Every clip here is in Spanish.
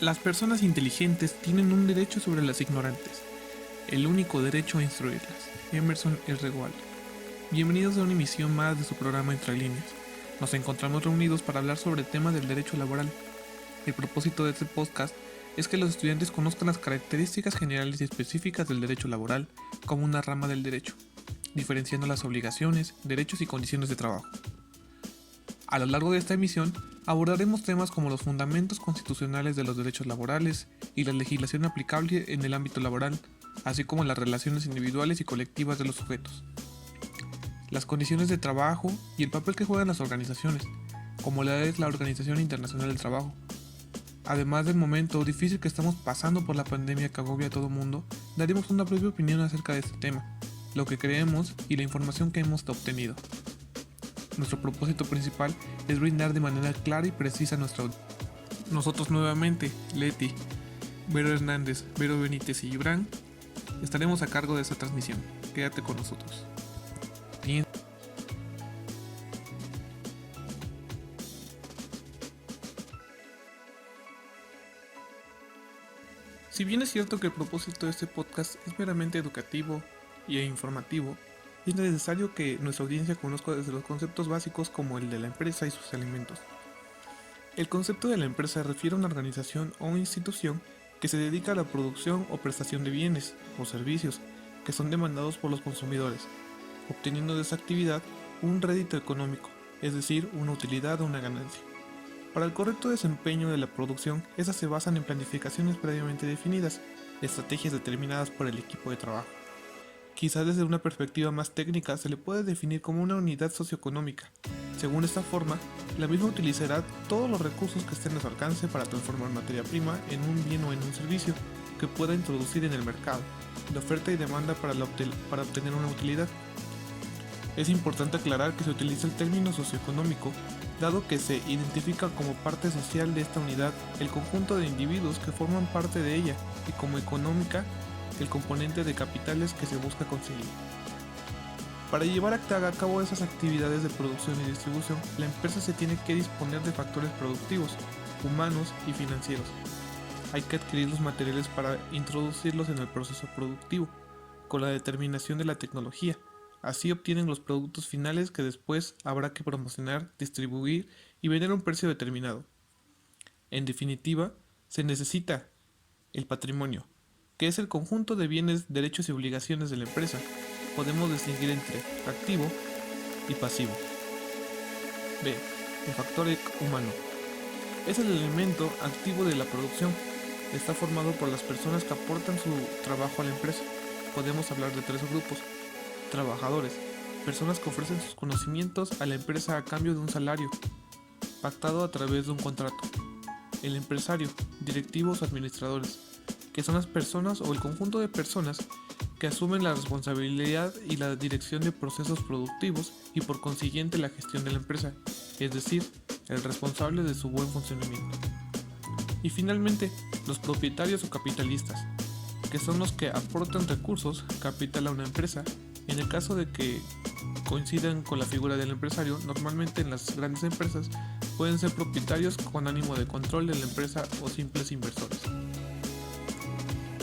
Las personas inteligentes tienen un derecho sobre las ignorantes, el único derecho a instruirlas. Emerson R. Waldo. Bienvenidos a una emisión más de su programa Entre Líneas. Nos encontramos reunidos para hablar sobre el tema del derecho laboral. El propósito de este podcast es que los estudiantes conozcan las características generales y específicas del derecho laboral como una rama del derecho, diferenciando las obligaciones, derechos y condiciones de trabajo. A lo largo de esta emisión abordaremos temas como los fundamentos constitucionales de los derechos laborales y la legislación aplicable en el ámbito laboral, así como las relaciones individuales y colectivas de los sujetos, las condiciones de trabajo y el papel que juegan las organizaciones, como la es la Organización Internacional del Trabajo. Además del momento difícil que estamos pasando por la pandemia que agobia a todo mundo, daremos una breve opinión acerca de este tema, lo que creemos y la información que hemos obtenido. Nuestro propósito principal es brindar de manera clara y precisa nuestra audiencia. Nosotros nuevamente, Leti, Vero Hernández, Vero Benítez y Gibran, estaremos a cargo de esta transmisión. Quédate con nosotros. Bien. Si bien es cierto que el propósito de este podcast es meramente educativo e informativo, es necesario que nuestra audiencia conozca desde los conceptos básicos como el de la empresa y sus elementos. El concepto de la empresa refiere a una organización o institución que se dedica a la producción o prestación de bienes o servicios que son demandados por los consumidores, obteniendo de esa actividad un rédito económico, es decir, una utilidad o una ganancia. Para el correcto desempeño de la producción, estas se basan en planificaciones previamente definidas, estrategias determinadas por el equipo de trabajo. Quizás desde una perspectiva más técnica se le puede definir como una unidad socioeconómica. Según esta forma, la misma utilizará todos los recursos que estén a su alcance para transformar materia prima en un bien o en un servicio que pueda introducir en el mercado, de oferta y demanda para obtener una utilidad. Es importante aclarar que se utiliza el término socioeconómico, dado que se identifica como parte social de esta unidad el conjunto de individuos que forman parte de ella y como económica el componente de capitales que se busca conseguir. Para llevar a cabo esas actividades de producción y distribución, la empresa se tiene que disponer de factores productivos, humanos y financieros. Hay que adquirir los materiales para introducirlos en el proceso productivo, con la determinación de la tecnología. Así obtienen los productos finales que después habrá que promocionar, distribuir y vender a un precio determinado. En definitiva, se necesita el patrimonio, que es el conjunto de bienes, derechos y obligaciones de la empresa. Podemos distinguir entre activo y pasivo. B. El factor humano. Es el elemento activo de la producción. Está formado por las personas que aportan su trabajo a la empresa. Podemos hablar de tres grupos. Trabajadores. Personas que ofrecen sus conocimientos a la empresa a cambio de un salario, pactado a través de un contrato. El empresario. Directivos o administradores, que son las personas o el conjunto de personas que asumen la responsabilidad y la dirección de procesos productivos y por consiguiente la gestión de la empresa, es decir, el responsable de su buen funcionamiento. Y finalmente, los propietarios o capitalistas, que son los que aportan recursos, capital a una empresa. En el caso de que coincidan con la figura del empresario, normalmente en las grandes empresas pueden ser propietarios con ánimo de control de la empresa o simples inversores.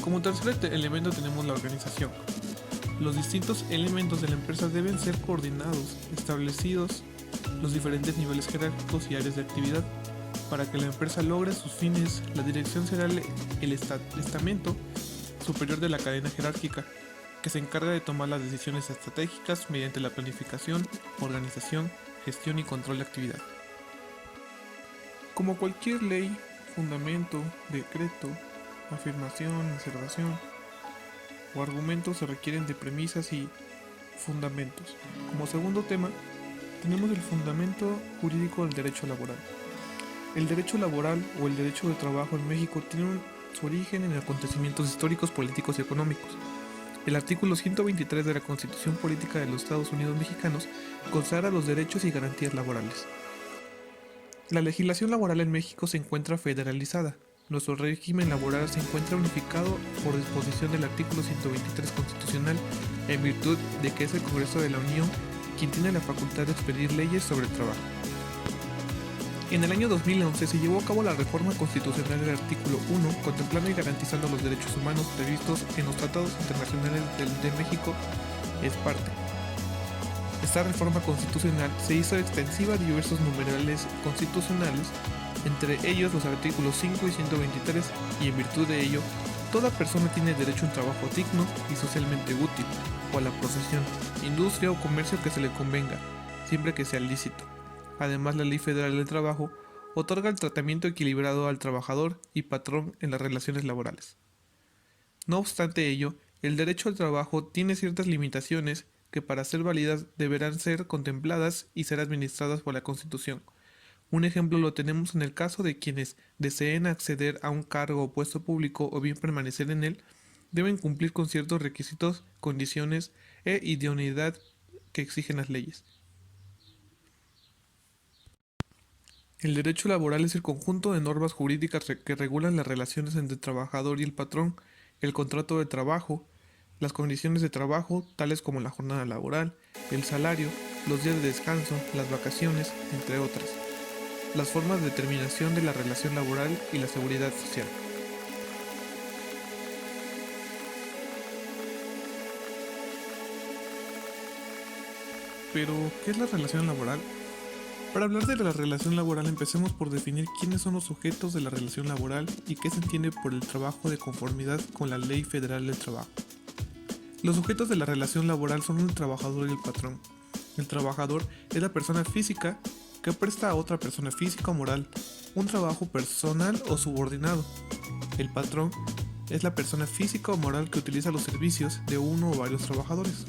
Como tercer elemento tenemos la organización. Los distintos elementos de la empresa deben ser coordinados, establecidos los diferentes niveles jerárquicos y áreas de actividad. Para que la empresa logre sus fines, la dirección será el estamento superior de la cadena jerárquica, que se encarga de tomar las decisiones estratégicas mediante la planificación, organización, gestión y control de actividad. Como cualquier ley, fundamento, decreto, afirmación, observación o argumentos se requieren de premisas y fundamentos. Como segundo tema, tenemos el fundamento jurídico del derecho laboral. El derecho laboral o el derecho de trabajo en México tiene su origen en acontecimientos históricos, políticos y económicos. El artículo 123 de la Constitución Política de los Estados Unidos Mexicanos consagra los derechos y garantías laborales. La legislación laboral en México se encuentra federalizada. Nuestro régimen laboral se encuentra unificado por disposición del artículo 123 constitucional, en virtud de que es el Congreso de la Unión quien tiene la facultad de expedir leyes sobre el trabajo. En el año 2011 se llevó a cabo la reforma constitucional del artículo 1, contemplando y garantizando los derechos humanos previstos en los tratados internacionales de México es parte. Esta reforma constitucional se hizo extensiva a diversos numerales constitucionales, entre ellos los artículos 5 y 123, y en virtud de ello, toda persona tiene derecho a un trabajo digno y socialmente útil, o a la profesión, industria o comercio que se le convenga, siempre que sea lícito. Además, la Ley Federal del Trabajo otorga el tratamiento equilibrado al trabajador y patrón en las relaciones laborales. No obstante ello, el derecho al trabajo tiene ciertas limitaciones que para ser válidas deberán ser contempladas y ser administradas por la Constitución. Un ejemplo lo tenemos en el caso de quienes deseen acceder a un cargo o puesto público o bien permanecer en él, deben cumplir con ciertos requisitos, condiciones e idoneidad que exigen las leyes. El derecho laboral es el conjunto de normas jurídicas que regulan las relaciones entre el trabajador y el patrón, el contrato de trabajo, las condiciones de trabajo, tales como la jornada laboral, el salario, los días de descanso, las vacaciones, entre otras, las formas de determinación de la relación laboral y la seguridad social. Pero, ¿qué es la relación laboral? Para hablar de la relación laboral, empecemos por definir quiénes son los sujetos de la relación laboral y qué se entiende por el trabajo de conformidad con la Ley Federal del Trabajo. Los sujetos de la relación laboral son el trabajador y el patrón. El trabajador es la persona física que presta a otra persona física o moral un trabajo personal o subordinado. El patrón es la persona física o moral que utiliza los servicios de uno o varios trabajadores.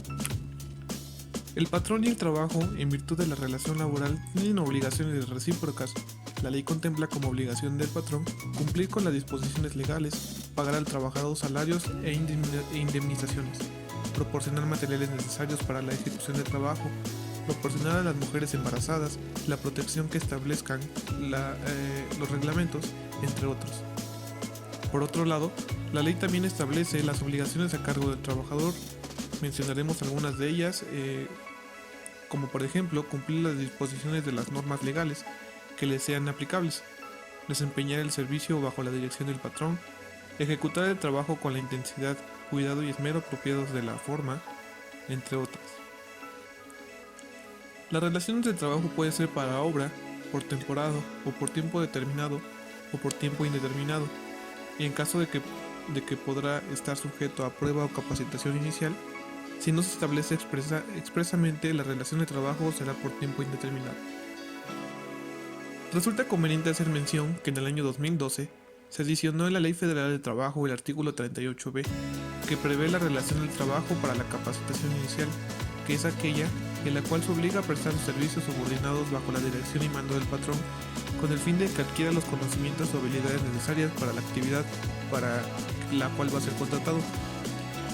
El patrón y el trabajo, en virtud de la relación laboral, tienen obligaciones recíprocas. La ley contempla como obligación del patrón cumplir con las disposiciones legales, pagar al trabajador salarios e indemnizaciones, proporcionar materiales necesarios para la ejecución del trabajo, proporcionar a las mujeres embarazadas la protección que establezcan los reglamentos, entre otros. Por otro lado, la ley también establece las obligaciones a cargo del trabajador. Mencionaremos algunas de ellas, como por ejemplo cumplir las disposiciones de las normas legales que les sean aplicables, desempeñar el servicio bajo la dirección del patrón, ejecutar el trabajo con la intensidad, cuidado y esmero apropiados de la forma, entre otras. Las relaciones de trabajo pueden ser para obra, por temporada o por tiempo determinado o por tiempo indeterminado, y en caso de que podrá estar sujeto a prueba o capacitación inicial, si no se establece expresamente, la relación de trabajo será por tiempo indeterminado. Resulta conveniente hacer mención que en el año 2012 se adicionó en la Ley Federal del Trabajo el artículo 38b, que prevé la relación del trabajo para la capacitación inicial, que es aquella en la cual se obliga a prestar servicios subordinados bajo la dirección y mando del patrón, con el fin de que adquiera los conocimientos o habilidades necesarias para la actividad para la cual va a ser contratado.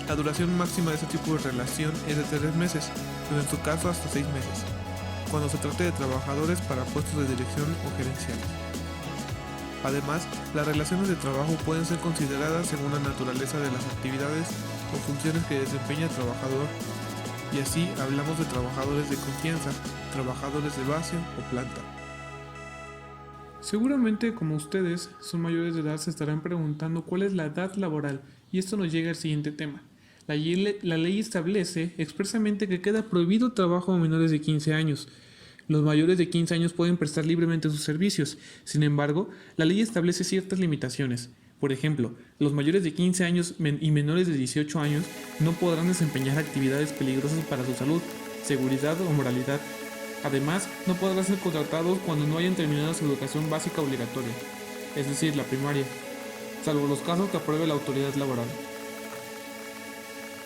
La duración máxima de este tipo de relación es de 3 meses, pero en su caso hasta 6 meses, cuando se trate de trabajadores para puestos de dirección o gerenciales. Además, las relaciones de trabajo pueden ser consideradas según la naturaleza de las actividades o funciones que desempeña el trabajador, y así hablamos de trabajadores de confianza, trabajadores de base o planta. Seguramente, como ustedes son mayores de edad, se estarán preguntando cuál es la edad laboral, y esto nos llega al siguiente tema. La ley establece expresamente que queda prohibido el trabajo a menores de 15 años. Los mayores de 15 años pueden prestar libremente sus servicios. Sin embargo, la ley establece ciertas limitaciones. Por ejemplo, los mayores de 15 años y menores de 18 años no podrán desempeñar actividades peligrosas para su salud, seguridad o moralidad. Además, no podrán ser contratados cuando no hayan terminado su educación básica obligatoria, es decir, la primaria, salvo los casos que apruebe la autoridad laboral.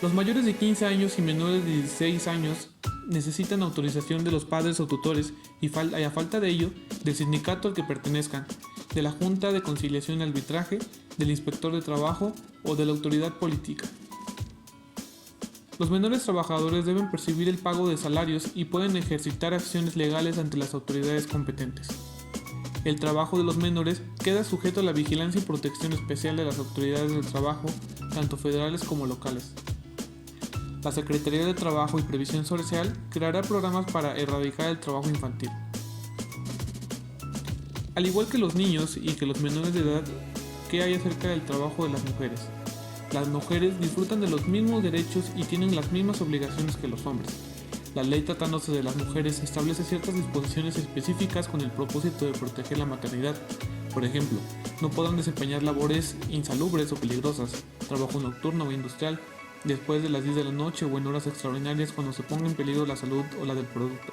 Los mayores de 15 años y menores de 16 años necesitan autorización de los padres o tutores y a falta de ello, del sindicato al que pertenezcan, de la Junta de Conciliación y Arbitraje, del Inspector de Trabajo o de la autoridad política. Los menores trabajadores deben percibir el pago de salarios y pueden ejercitar acciones legales ante las autoridades competentes. El trabajo de los menores queda sujeto a la vigilancia y protección especial de las autoridades del trabajo, tanto federales como locales. La Secretaría de Trabajo y Previsión Social creará programas para erradicar el trabajo infantil. Al igual que los niños y que los menores de edad, ¿qué hay acerca del trabajo de las mujeres? Las mujeres disfrutan de los mismos derechos y tienen las mismas obligaciones que los hombres. La ley tratándose de las mujeres establece ciertas disposiciones específicas con el propósito de proteger la maternidad. Por ejemplo, no podrán desempeñar labores insalubres o peligrosas, trabajo nocturno o industrial, después de las 10 de la noche o en horas extraordinarias cuando se ponga en peligro la salud o la del producto.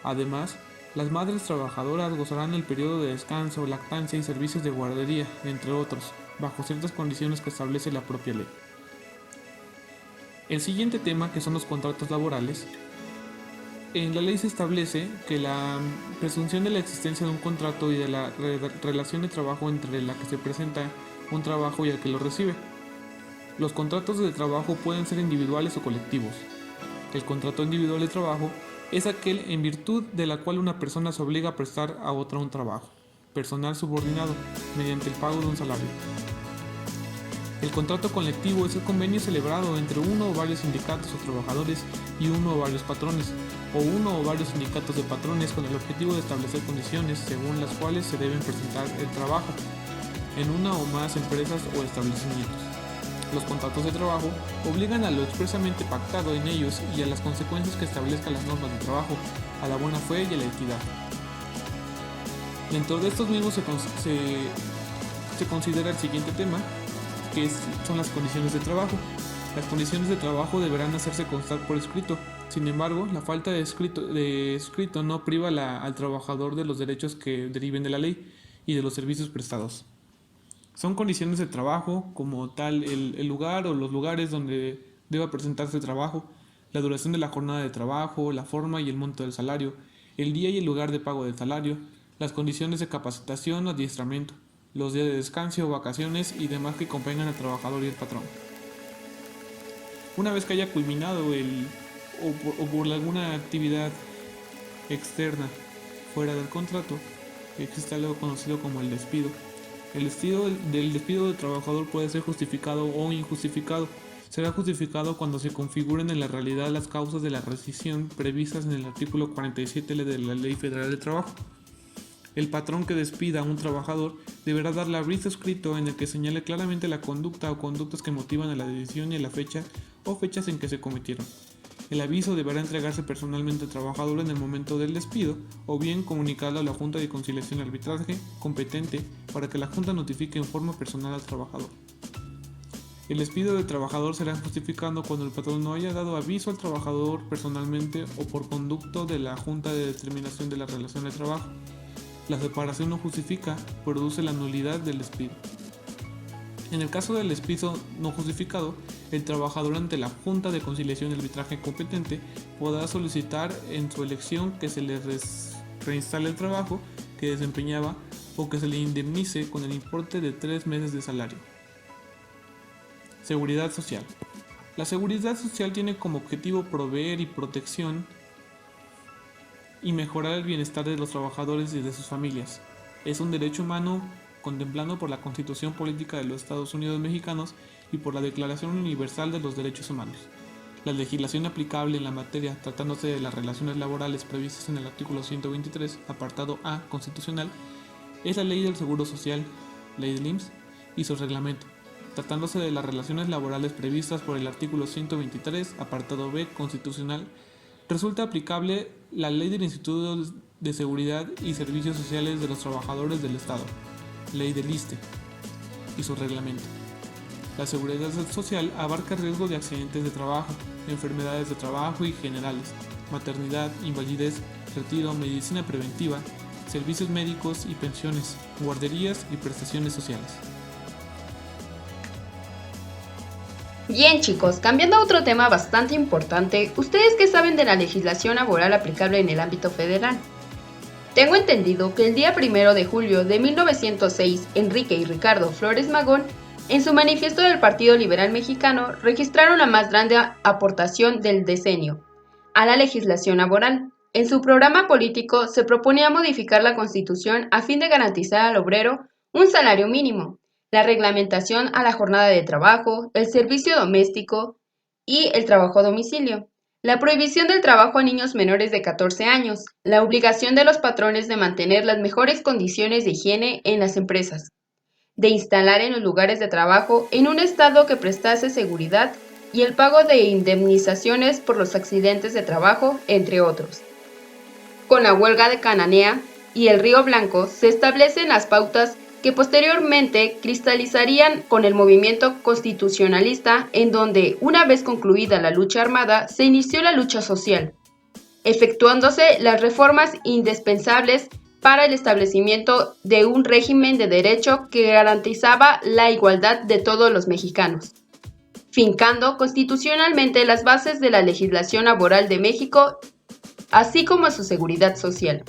Además, las madres trabajadoras gozarán el periodo de descanso, lactancia y servicios de guardería, entre otros, bajo ciertas condiciones que establece la propia ley. El siguiente tema, que son los contratos laborales, en la ley se establece que la presunción de la existencia de un contrato y de la relación de trabajo entre la que se presenta un trabajo y el que lo recibe. Los contratos de trabajo pueden ser individuales o colectivos. El contrato individual de trabajo es aquel en virtud de la cual una persona se obliga a prestar a otra un trabajo, personal subordinado, mediante el pago de un salario. El contrato colectivo es el convenio celebrado entre uno o varios sindicatos o trabajadores y uno o varios patrones, o uno o varios sindicatos de patrones con el objetivo de establecer condiciones según las cuales se deben presentar el trabajo en una o más empresas o establecimientos. Los contratos de trabajo obligan a lo expresamente pactado en ellos y a las consecuencias que establezcan las normas de trabajo, a la buena fe y a la equidad. Dentro de estos mismos se considera el siguiente tema, que son las condiciones de trabajo. Las condiciones de trabajo deberán hacerse constar por escrito. Sin embargo, la falta de escrito no priva al trabajador de los derechos que deriven de la ley y de los servicios prestados. Son condiciones de trabajo, como tal el lugar o los lugares donde deba presentarse el trabajo, la duración de la jornada de trabajo, la forma y el monto del salario, el día y el lugar de pago del salario, las condiciones de capacitación o adiestramiento, los días de descanso o vacaciones y demás que convengan al trabajador y el patrón. Una vez que haya culminado o por alguna actividad externa fuera del contrato, existe algo conocido como el despido. El despido del trabajador puede ser justificado o injustificado. Será justificado cuando se configuren en la realidad las causas de la rescisión previstas en el artículo 47 de la Ley Federal del Trabajo. El patrón que despida a un trabajador deberá darle aviso escrito en el que señale claramente la conducta o conductas que motivan a la decisión y a la fecha o fechas en que se cometieron. El aviso deberá entregarse personalmente al trabajador en el momento del despido o bien comunicarlo a la Junta de Conciliación y Arbitraje competente para que la Junta notifique en forma personal al trabajador. El despido del trabajador será justificado cuando el patrón no haya dado aviso al trabajador personalmente o por conducto de la Junta de Determinación de la Relación de Trabajo. La separación no justifica, produce la nulidad del despido. En el caso del despido no justificado, el trabajador ante la Junta de Conciliación y Arbitraje competente podrá solicitar en su elección que se le reinstale el trabajo que desempeñaba o que se le indemnice con el importe de 3 meses de salario. Seguridad social. La seguridad social tiene como objetivo proveer y protección y mejorar el bienestar de los trabajadores y de sus familias. Es un derecho humano contemplado por la Constitución Política de los Estados Unidos Mexicanos y por la Declaración Universal de los Derechos Humanos. La legislación aplicable en la materia, tratándose de las relaciones laborales previstas en el artículo 123, apartado A constitucional, es la Ley del Seguro Social, Ley del IMSS, y su reglamento. Tratándose de las relaciones laborales previstas por el artículo 123, apartado B constitucional, resulta aplicable la Ley del Instituto de Seguridad y Servicios Sociales de los Trabajadores del Estado, Ley del ISSSTE, y su reglamento. La seguridad social abarca riesgos de accidentes de trabajo, enfermedades de trabajo y generales, maternidad, invalidez, retiro, medicina preventiva, servicios médicos y pensiones, guarderías y prestaciones sociales. Bien chicos, cambiando a otro tema bastante importante, ¿ustedes qué saben de la legislación laboral aplicable en el ámbito federal? Tengo entendido que el día 1 de julio de 1906, Enrique y Ricardo Flores Magón, en su manifiesto del Partido Liberal Mexicano, registraron la más grande aportación del decenio a la legislación laboral. En su programa político se proponía modificar la Constitución a fin de garantizar al obrero un salario mínimo, la reglamentación a la jornada de trabajo, el servicio doméstico y el trabajo a domicilio, La prohibición del trabajo a niños menores de 14 años, la obligación de los patrones de mantener las mejores condiciones de higiene en las empresas, de instalar en los lugares de trabajo en un estado que prestase seguridad y el pago de indemnizaciones por los accidentes de trabajo, entre otros. Con la huelga de Cananea y el Río Blanco se establecen las pautas que posteriormente cristalizarían con el movimiento constitucionalista, en donde, una vez concluida la lucha armada, se inició la lucha social, efectuándose las reformas indispensables para el establecimiento de un régimen de derecho que garantizaba la igualdad de todos los mexicanos, fincando constitucionalmente las bases de la legislación laboral de México, así como su seguridad social.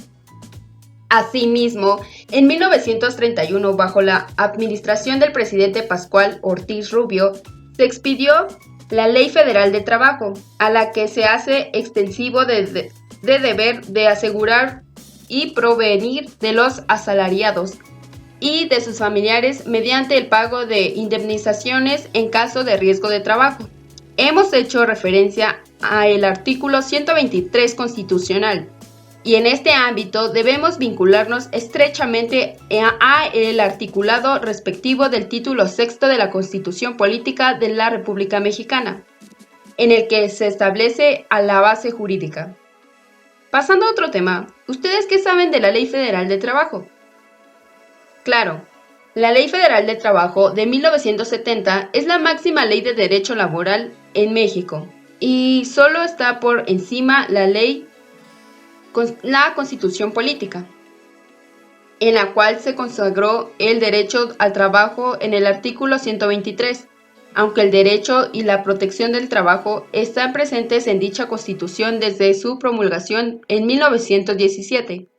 Asimismo, en 1931, bajo la administración del presidente Pascual Ortiz Rubio, se expidió la Ley Federal del Trabajo, a la que se hace extensivo de deber de asegurar y provenir de los asalariados y de sus familiares mediante el pago de indemnizaciones en caso de riesgo de trabajo. Hemos hecho referencia al artículo 123 constitucional, y en este ámbito debemos vincularnos estrechamente al articulado respectivo del título sexto de la Constitución Política de la República Mexicana, en el que se establece a la base jurídica. Pasando a otro tema, ¿ustedes qué saben de la Ley Federal del Trabajo? Claro, la Ley Federal del Trabajo de 1970 es la máxima ley de derecho laboral en México y solo está por encima la Constitución Política, en la cual se consagró el derecho al trabajo en el artículo 123, aunque el derecho y la protección del trabajo están presentes en dicha Constitución desde su promulgación en 1917.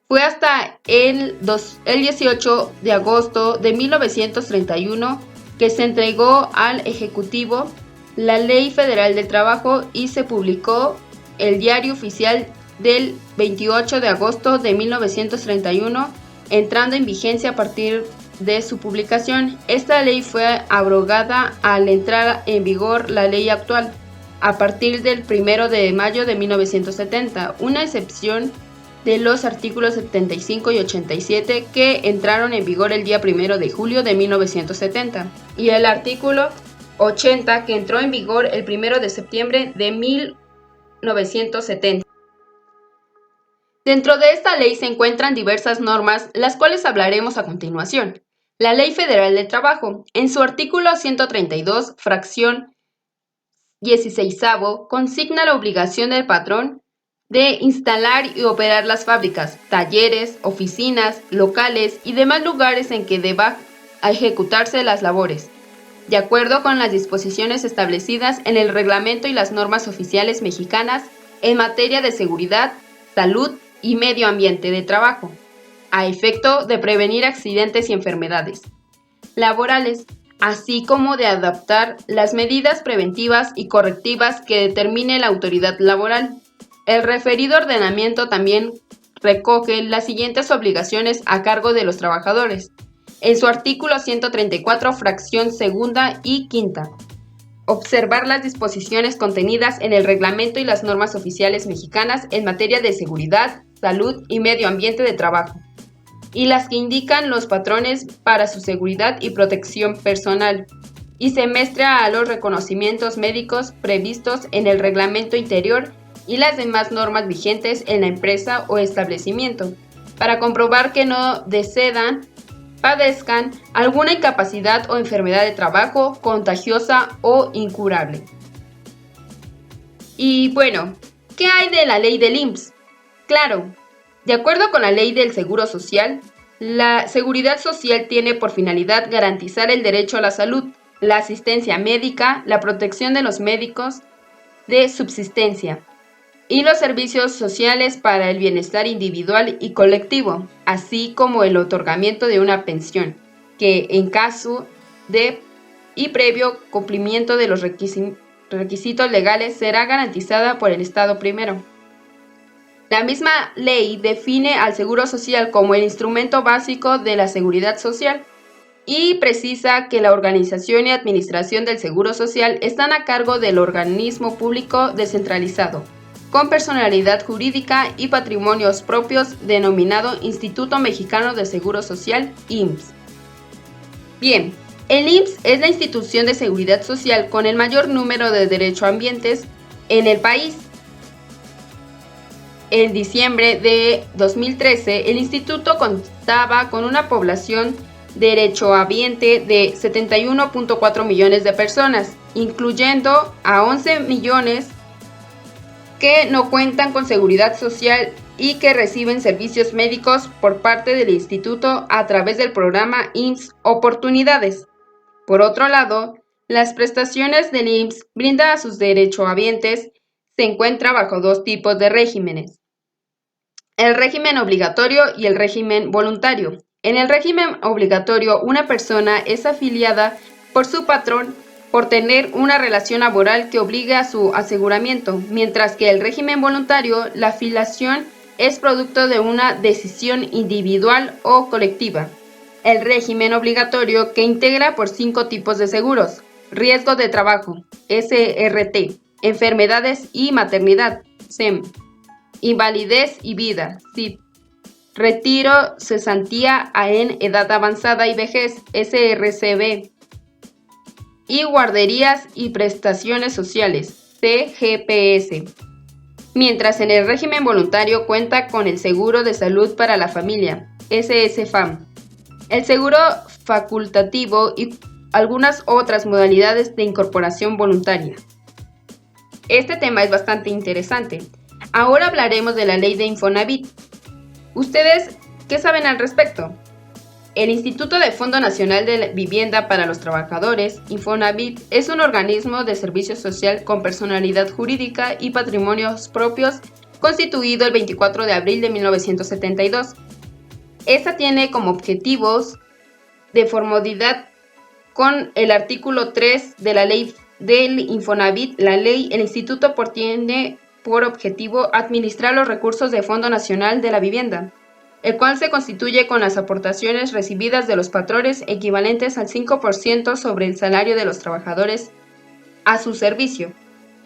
Fue hasta el 18 de agosto de 1931 que se entregó al Ejecutivo la Ley Federal del Trabajo y se publicó el Diario Oficial del 28 de agosto de 1931, entrando en vigencia a partir de su publicación. Esta ley fue abrogada al entrar en vigor la ley actual, a partir del 1 de mayo de 1970, una excepción de los artículos 75 y 87 que entraron en vigor el día 1 de julio de 1970, y el artículo 80 que entró en vigor el 1 de septiembre de 1970. Dentro de esta ley se encuentran diversas normas, las cuales hablaremos a continuación. La Ley Federal del Trabajo, en su artículo 132, fracción 16, consigna la obligación del patrón de instalar y operar las fábricas, talleres, oficinas, locales y demás lugares en que deba ejecutarse las labores, de acuerdo con las disposiciones establecidas en el reglamento y las normas oficiales mexicanas en materia de seguridad, salud y medio ambiente de trabajo, a efecto de prevenir accidentes y enfermedades laborales, así como de adaptar las medidas preventivas y correctivas que determine la autoridad laboral. El referido ordenamiento también recoge las siguientes obligaciones a cargo de los trabajadores, en su artículo 134, fracción segunda y quinta. Observar las disposiciones contenidas en el reglamento y las normas oficiales mexicanas en materia de seguridad, salud y medio ambiente de trabajo, y las que indican los patrones para su seguridad y protección personal, y se muestra a los reconocimientos médicos previstos en el reglamento interior y las demás normas vigentes en la empresa o establecimiento, para comprobar que no padezcan alguna incapacidad o enfermedad de trabajo contagiosa o incurable. Y bueno, ¿qué hay de la ley del IMSS? Claro, de acuerdo con la ley del Seguro Social, la seguridad social tiene por finalidad garantizar el derecho a la salud, la asistencia médica, la protección de los médicos de subsistencia y los servicios sociales para el bienestar individual y colectivo, así como el otorgamiento de una pensión, que en caso de y previo cumplimiento de los requisitos legales será garantizada por el Estado primero. La misma ley define al Seguro Social como el instrumento básico de la seguridad social. y precisa que la organización y administración del Seguro Social están a cargo del organismo público descentralizado, con personalidad jurídica y patrimonios propios denominado Instituto Mexicano de Seguro Social, IMSS. Bien, el IMSS es la institución de seguridad social con el mayor número de derechohabientes en el país. En diciembre de 2013, el instituto contaba con una población derechohabiente de 71.4 millones de personas, incluyendo a 11 millones que no cuentan con seguridad social y que reciben servicios médicos por parte del instituto a través del programa IMSS Oportunidades. Por otro lado, las prestaciones del IMSS brinda a sus derechohabientes se encuentra bajo dos tipos de regímenes: el régimen obligatorio y el régimen voluntario. En el régimen obligatorio, una persona es afiliada por su patrón por tener una relación laboral que obligue a su aseguramiento, mientras que el régimen voluntario, la afiliación es producto de una decisión individual o colectiva. El régimen obligatorio, que integra por 5 tipos de seguros: riesgo de trabajo, SRT, enfermedades y maternidad, SEM, invalidez y vida, SIV, retiro, cesantía en edad avanzada y vejez, SRCB, y guarderías y prestaciones sociales, CGPS. Mientras en el régimen voluntario cuenta con el seguro de salud para la familia, SSFAM, el seguro facultativo y algunas otras modalidades de incorporación voluntaria. Este tema es bastante interesante. Ahora hablaremos de la ley de Infonavit. ¿Ustedes qué saben al respecto? El Instituto de Fondo Nacional de Vivienda para los Trabajadores, Infonavit, es un organismo de servicio social con personalidad jurídica y patrimonios propios constituido el 24 de abril de 1972. Esta tiene como objetivos de conformidad con el artículo 3 de la ley del Infonavit. El instituto tiene por objetivo administrar los recursos del Fondo Nacional de la Vivienda, el cual se constituye con las aportaciones recibidas de los patrones equivalentes al 5% sobre el salario de los trabajadores a su servicio.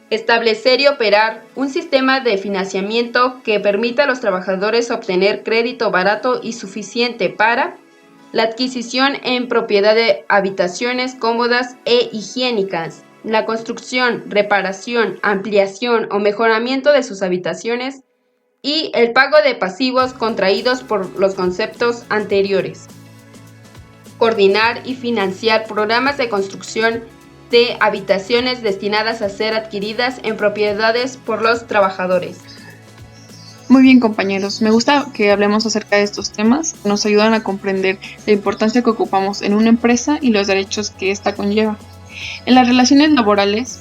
Establecer y operar un sistema de financiamiento que permita a los trabajadores obtener crédito barato y suficiente para la adquisición en propiedad de habitaciones cómodas e higiénicas, la construcción, reparación, ampliación o mejoramiento de sus habitaciones y el pago de pasivos contraídos por los conceptos anteriores. Coordinar y financiar programas de construcción de habitaciones destinadas a ser adquiridas en propiedades por los trabajadores. Muy bien, compañeros, me gusta que hablemos acerca de estos temas que nos ayudan a comprender la importancia que ocupamos en una empresa y los derechos que ésta conlleva. En las relaciones laborales,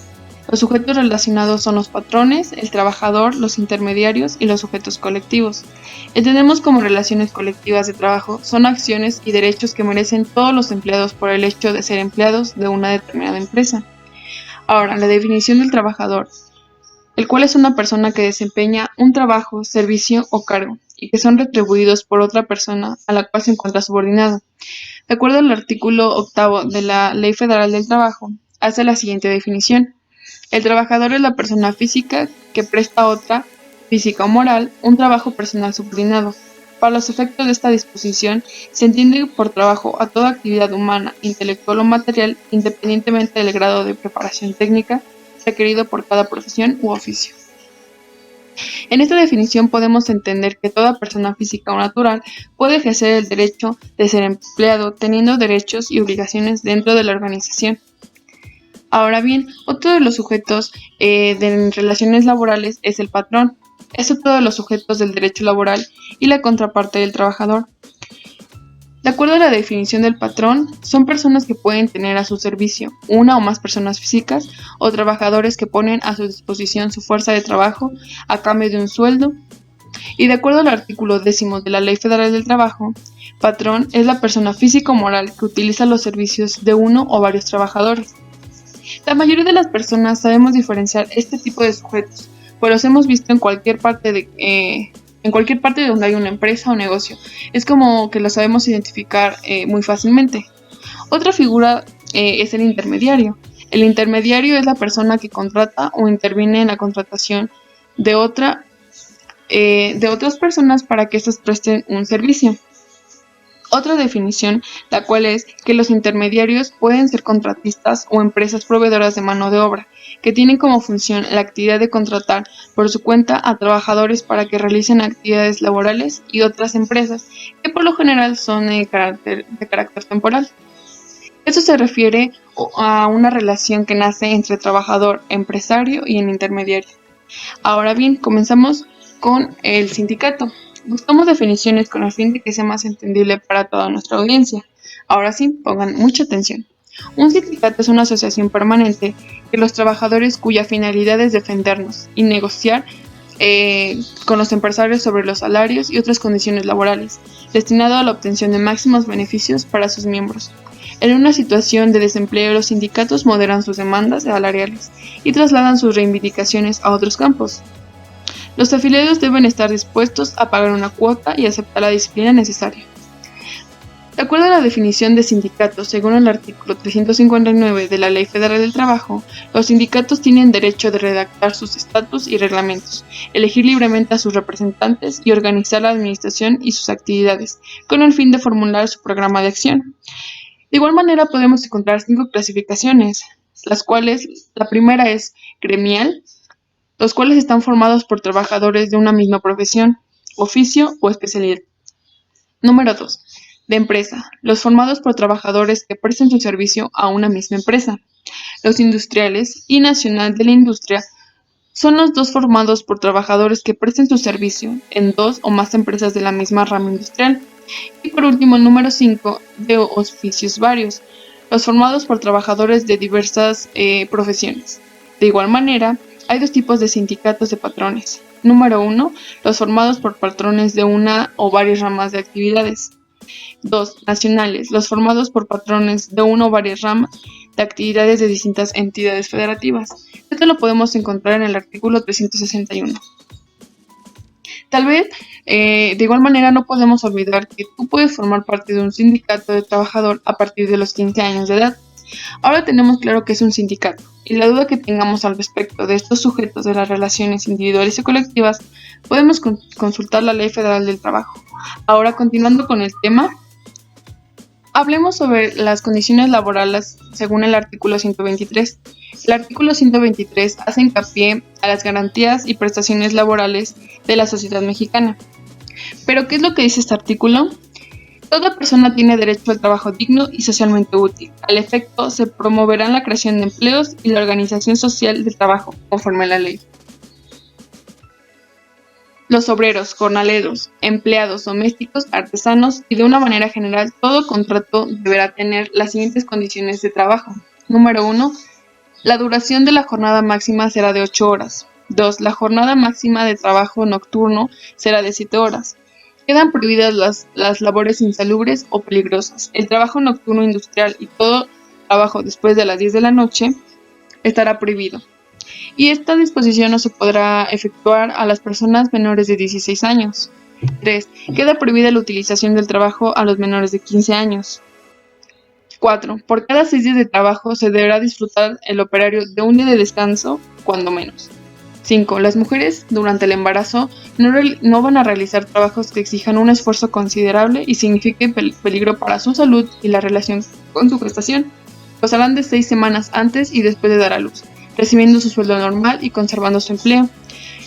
los sujetos relacionados son los patrones, el trabajador, los intermediarios y los sujetos colectivos. Entendemos como relaciones colectivas de trabajo son acciones y derechos que merecen todos los empleados por el hecho de ser empleados de una determinada empresa. Ahora, la definición del trabajador, el cual es una persona que desempeña un trabajo, servicio o cargo y que son retribuidos por otra persona a la cual se encuentra subordinado. De acuerdo al artículo 8 de la Ley Federal del Trabajo, hace la siguiente definición: el trabajador es la persona física que presta a otra, física o moral, un trabajo personal subordinado. Para los efectos de esta disposición, se entiende por trabajo a toda actividad humana, intelectual o material, independientemente del grado de preparación técnica requerido por cada profesión u oficio. En esta definición podemos entender que toda persona física o natural puede ejercer el derecho de ser empleado, teniendo derechos y obligaciones dentro de la organización. Ahora bien, otro de los sujetos de relaciones laborales es el patrón. Es otro de los sujetos del derecho laboral y la contraparte del trabajador. De acuerdo a la definición del patrón, son personas que pueden tener a su servicio una o más personas físicas o trabajadores que ponen a su disposición su fuerza de trabajo a cambio de un sueldo. Y de acuerdo al artículo 10 de la Ley Federal del Trabajo, patrón es la persona física o moral que utiliza los servicios de uno o varios trabajadores. La mayoría de las personas sabemos diferenciar este tipo de sujetos, pues los hemos visto en cualquier parte donde hay una empresa o negocio. Es como que lo sabemos identificar muy fácilmente. Otra figura es el intermediario. El intermediario es la persona que contrata o interviene en la contratación de otras personas para que éstas presten un servicio. Otra definición, la cual es que los intermediarios pueden ser contratistas o empresas proveedoras de mano de obra, que tienen como función la actividad de contratar por su cuenta a trabajadores para que realicen actividades laborales y otras empresas, que por lo general son de carácter temporal. Esto se refiere a una relación que nace entre trabajador, empresario y el intermediario. Ahora bien, comenzamos con el sindicato. Buscamos definiciones con el fin de que sea más entendible para toda nuestra audiencia. Ahora sí, pongan mucha atención. Un sindicato es una asociación permanente de los trabajadores cuya finalidad es defendernos y negociar con los empresarios sobre los salarios y otras condiciones laborales, destinado a la obtención de máximos beneficios para sus miembros. En una situación de desempleo, los sindicatos moderan sus demandas salariales y trasladan sus reivindicaciones a otros campos. Los afiliados deben estar dispuestos a pagar una cuota y aceptar la disciplina necesaria. De acuerdo a la definición de sindicato, según el artículo 359 de la Ley Federal del Trabajo, los sindicatos tienen derecho de redactar sus estatutos y reglamentos, elegir libremente a sus representantes y organizar la administración y sus actividades, con el fin de formular su programa de acción. De igual manera podemos encontrar 5 clasificaciones, las cuales la primera es gremial, los cuales están formados por trabajadores de una misma profesión, oficio o especialidad. Número 2. De empresa, los formados por trabajadores que presten su servicio a una misma empresa. Los industriales y nacional de la industria son los dos formados por trabajadores que presten su servicio en 2 o más empresas de la misma rama industrial. Y por último, el número 5, de oficios varios, los formados por trabajadores de diversas profesiones. De igual manera, hay 2 tipos de sindicatos de patrones. Número 1, los formados por patrones de una o varias ramas de actividades. 2. Nacionales, los formados por patrones de una o varias ramas de actividades de distintas entidades federativas. Esto lo podemos encontrar en el artículo 361. Tal vez, de igual manera, no podemos olvidar que tú puedes formar parte de un sindicato de trabajador a partir de los 15 años de edad. Ahora tenemos claro que es un sindicato, y la duda que tengamos al respecto de estos sujetos de las relaciones individuales y colectivas, podemos consultar la Ley Federal del Trabajo. Ahora, continuando con el tema, hablemos sobre las condiciones laborales según el artículo 123. El artículo 123 hace hincapié a las garantías y prestaciones laborales de la sociedad mexicana. ¿Pero qué es lo que dice este artículo? Toda persona tiene derecho al trabajo digno y socialmente útil. Al efecto, se promoverán la creación de empleos y la organización social del trabajo, conforme a la ley. Los obreros, jornaleros, empleados domésticos, artesanos y de una manera general, todo contrato deberá tener las siguientes condiciones de trabajo. Número 1. La duración de la jornada máxima será de 8 horas. 2. La jornada máxima de trabajo nocturno será de 7 horas. Quedan prohibidas las labores insalubres o peligrosas. El trabajo nocturno industrial y todo trabajo después de las 10 de la noche estará prohibido. Y esta disposición no se podrá efectuar a las personas menores de 16 años. 3. Queda prohibida la utilización del trabajo a los menores de 15 años. 4. Por cada 6 días de trabajo se deberá disfrutar el operario de un día de descanso, cuando menos. 5. Las mujeres durante el embarazo no van a realizar trabajos que exijan un esfuerzo considerable y signifiquen peligro para su salud y la relación con su gestación. Gozarán de 6 semanas antes y después de dar a luz, recibiendo su sueldo normal y conservando su empleo.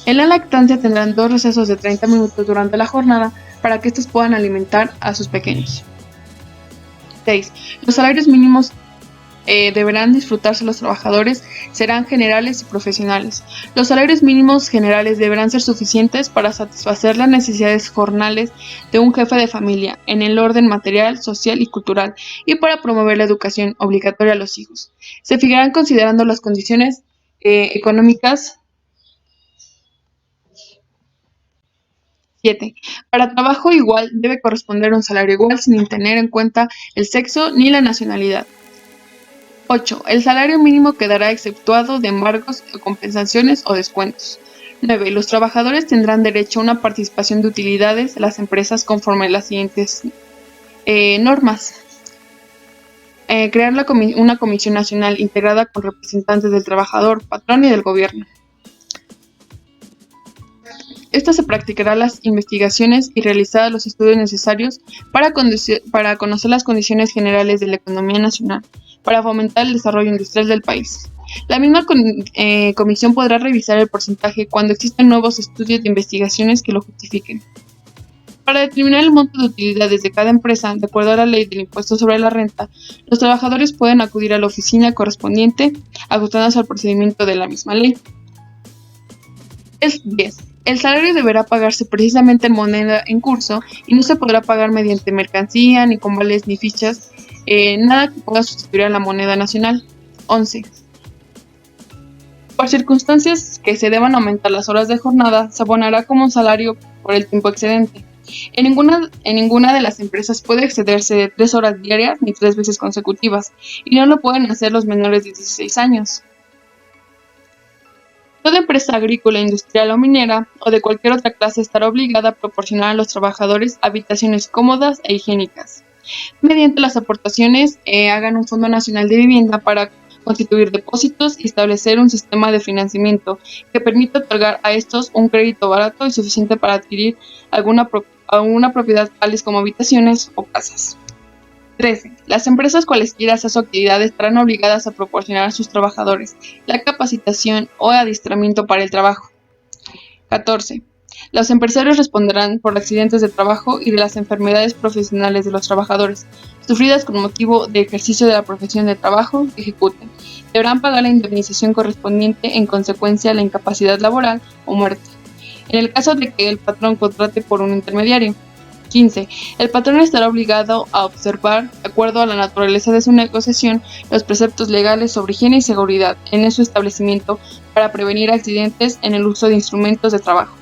En la lactancia tendrán 2 recesos de 30 minutos durante la jornada para que estos puedan alimentar a sus pequeños. 6. Los salarios mínimos deberán disfrutarse los trabajadores, serán generales y profesionales. Los salarios mínimos generales deberán ser suficientes para satisfacer las necesidades jornales de un jefe de familia en el orden material, social y cultural y para promover la educación obligatoria a los hijos. Se fijarán considerando las condiciones económicas. 7. Para trabajo igual debe corresponder un salario igual sin tener en cuenta el sexo ni la nacionalidad. 8. El salario mínimo quedará exceptuado de embargos, compensaciones o descuentos. 9. Los trabajadores tendrán derecho a una participación de utilidades de las empresas conforme a las siguientes normas. crear una comisión nacional integrada con representantes del trabajador, patrón y del gobierno. Esta se practicará las investigaciones y realizará los estudios necesarios para conocer las condiciones generales de la economía nacional, para fomentar el desarrollo industrial del país. La misma comisión podrá revisar el porcentaje cuando existan nuevos estudios de investigaciones que lo justifiquen. Para determinar el monto de utilidades de cada empresa, de acuerdo a la ley del impuesto sobre la renta, los trabajadores pueden acudir a la oficina correspondiente, ajustándose al procedimiento de la misma ley. 10. El salario deberá pagarse precisamente en moneda en curso y no se podrá pagar mediante mercancía, ni con vales ni fichas, nada que pueda sustituir a la moneda nacional. 11. Por circunstancias que se deban aumentar las horas de jornada, se abonará como un salario por el tiempo excedente. En ninguna de las empresas puede excederse de 3 horas diarias ni 3 veces consecutivas, y no lo pueden hacer los menores de 16 años. Toda empresa agrícola, industrial o minera, o de cualquier otra clase, estará obligada a proporcionar a los trabajadores habitaciones cómodas e higiénicas, mediante las aportaciones hagan un Fondo Nacional de Vivienda para constituir depósitos y establecer un sistema de financiamiento que permita otorgar a estos un crédito barato y suficiente para adquirir alguna propiedad, tales como habitaciones o casas. 13. Las empresas cualesquiera sea su actividad estarán obligadas a proporcionar a sus trabajadores la capacitación o adiestramiento para el trabajo. 14. Los empresarios responderán por accidentes de trabajo y de las enfermedades profesionales de los trabajadores, sufridas con motivo de ejercicio de la profesión de trabajo que ejecuten. Deberán pagar la indemnización correspondiente en consecuencia de la incapacidad laboral o muerte, en el caso de que el patrón contrate por un intermediario. 15. El patrón estará obligado a observar, de acuerdo a la naturaleza de su negociación, los preceptos legales sobre higiene y seguridad en su establecimiento para prevenir accidentes en el uso de instrumentos de trabajo.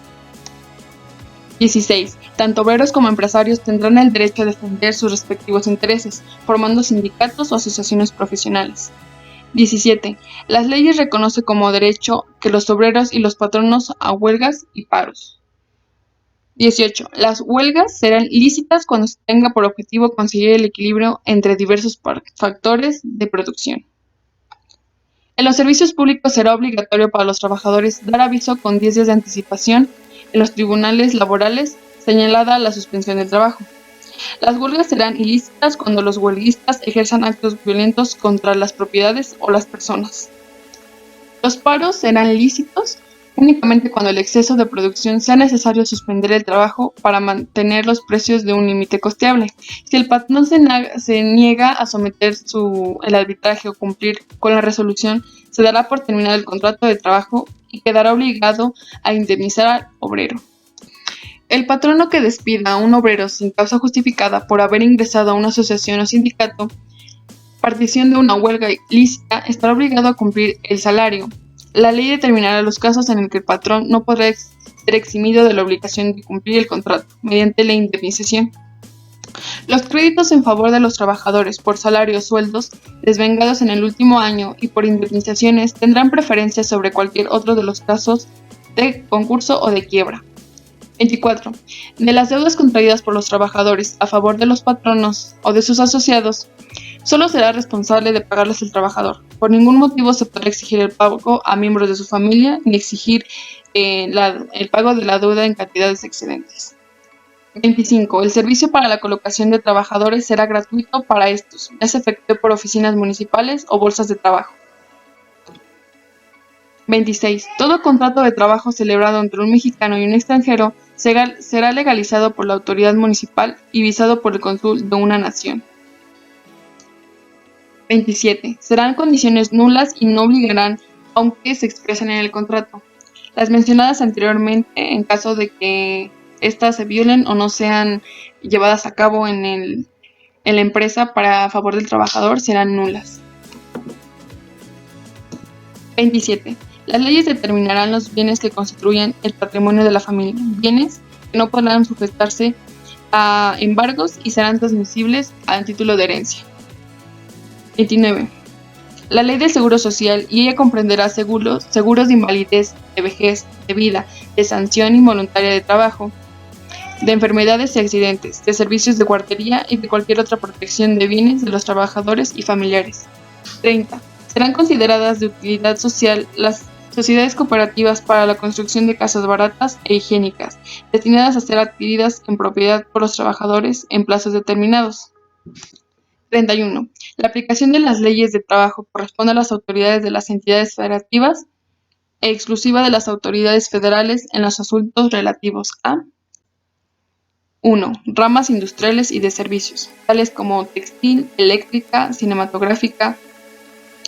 16. Tanto obreros como empresarios tendrán el derecho a defender sus respectivos intereses, formando sindicatos o asociaciones profesionales. 17. Las leyes reconocen como derecho que los obreros y los patronos a huelgas y paros. 18. Las huelgas serán lícitas cuando se tenga por objetivo conseguir el equilibrio entre diversos factores de producción. En los servicios públicos será obligatorio para los trabajadores dar aviso con 10 días de anticipación en los tribunales laborales, señalada la suspensión del trabajo. Las huelgas serán ilícitas cuando los huelguistas ejerzan actos violentos contra las propiedades o las personas. Los paros serán lícitos únicamente cuando el exceso de producción sea necesario suspender el trabajo para mantener los precios de un límite costeable. Si el patrón se niega a someter el arbitraje o cumplir con la resolución, se dará por terminado el contrato de trabajo y quedará obligado a indemnizar al obrero. El patrono que despida a un obrero sin causa justificada por haber ingresado a una asociación o sindicato, partición de una huelga lícita, estará obligado a cumplir el salario. La ley determinará los casos en el que el patrón no podrá ser eximido de la obligación de cumplir el contrato mediante la indemnización. Los créditos en favor de los trabajadores por salarios o sueldos desvengados en el último año y por indemnizaciones tendrán preferencia sobre cualquier otro de los casos de concurso o de quiebra. 24. De las deudas contraídas por los trabajadores a favor de los patronos o de sus asociados, solo será responsable de pagarlas el trabajador. Por ningún motivo se podrá exigir el pago a miembros de su familia ni exigir el pago de la deuda en cantidades excedentes. 25. El servicio para la colocación de trabajadores será gratuito para estos, ya se efectúe por oficinas municipales o bolsas de trabajo. 26. Todo contrato de trabajo celebrado entre un mexicano y un extranjero será legalizado por la autoridad municipal y visado por el cónsul de una nación. 27. Serán condiciones nulas y no obligarán aunque se expresen en el contrato. Las mencionadas anteriormente, en caso de que éstas se violen o no sean llevadas a cabo en la empresa a favor del trabajador, serán nulas. 27. Las leyes determinarán los bienes que constituyan el patrimonio de la familia, bienes que no podrán sujetarse a embargos y serán transmisibles a título de herencia. 29. La ley del Seguro Social y ella comprenderá seguros de invalidez, de vejez, de vida, de sanción involuntaria de trabajo, de enfermedades y accidentes, de servicios de guardería y de cualquier otra protección de bienes de los trabajadores y familiares. 30. Serán consideradas de utilidad social las sociedades cooperativas para la construcción de casas baratas e higiénicas, destinadas a ser adquiridas en propiedad por los trabajadores en plazos determinados. 31. La aplicación de las leyes de trabajo corresponde a las autoridades de las entidades federativas e exclusiva de las autoridades federales en los asuntos relativos a 1. Ramas industriales y de servicios, tales como textil, eléctrica, cinematográfica.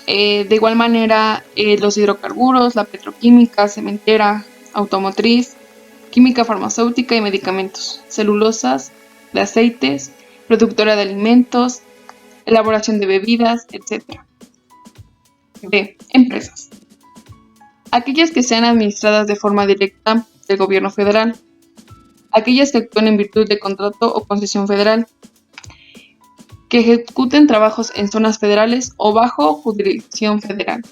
De igual manera, los hidrocarburos, la petroquímica, cementera, automotriz, química farmacéutica y medicamentos, celulosas, de aceites, productora de alimentos, elaboración de bebidas, etc. B. Empresas. Aquellas que sean administradas de forma directa del gobierno federal. Aquellas que actúen en virtud de contrato o concesión federal. Que ejecuten trabajos en zonas federales o bajo jurisdicción federal.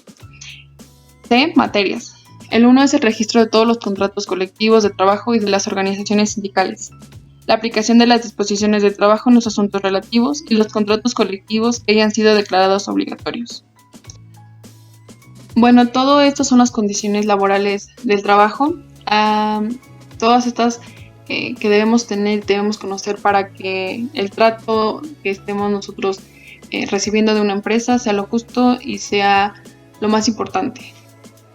C. Materias. El 1 es el registro de todos los contratos colectivos de trabajo y de las organizaciones sindicales. La aplicación de las disposiciones de trabajo en los asuntos relativos y los contratos colectivos que hayan sido declarados obligatorios. Bueno, todo esto son las condiciones laborales del trabajo. Todas estas que debemos tener, debemos conocer para que el trato que estemos nosotros recibiendo de una empresa sea lo justo y sea lo más importante.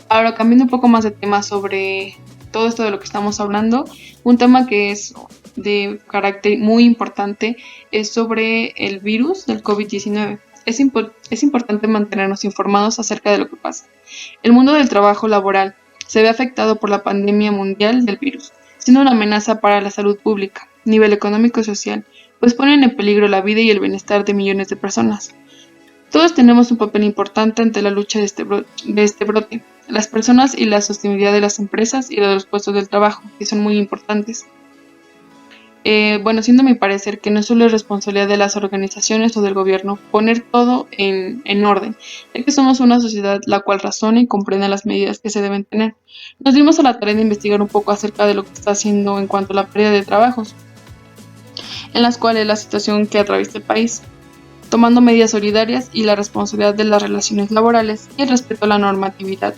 Ahora, cambiando un poco más de tema sobre todo esto de lo que estamos hablando, un tema que es de carácter muy importante es sobre el virus del COVID-19. Es importante mantenernos informados acerca de lo que pasa. El mundo del trabajo laboral se ve afectado por la pandemia mundial del virus, siendo una amenaza para la salud pública, nivel económico y social, pues ponen en peligro la vida y el bienestar de millones de personas. Todos tenemos un papel importante ante la lucha de este brote, las personas y la sostenibilidad de las empresas y de los puestos del trabajo, que son muy importantes. Siendo mi parecer que no solo es responsabilidad de las organizaciones o del gobierno poner todo en orden, ya que somos una sociedad la cual razona y comprende las medidas que se deben tener. Nos dimos a la tarea de investigar un poco acerca de lo que está haciendo en cuanto a la pérdida de trabajos, en las cuales la situación que atraviesa el país, tomando medidas solidarias y la responsabilidad de las relaciones laborales y el respeto a la normatividad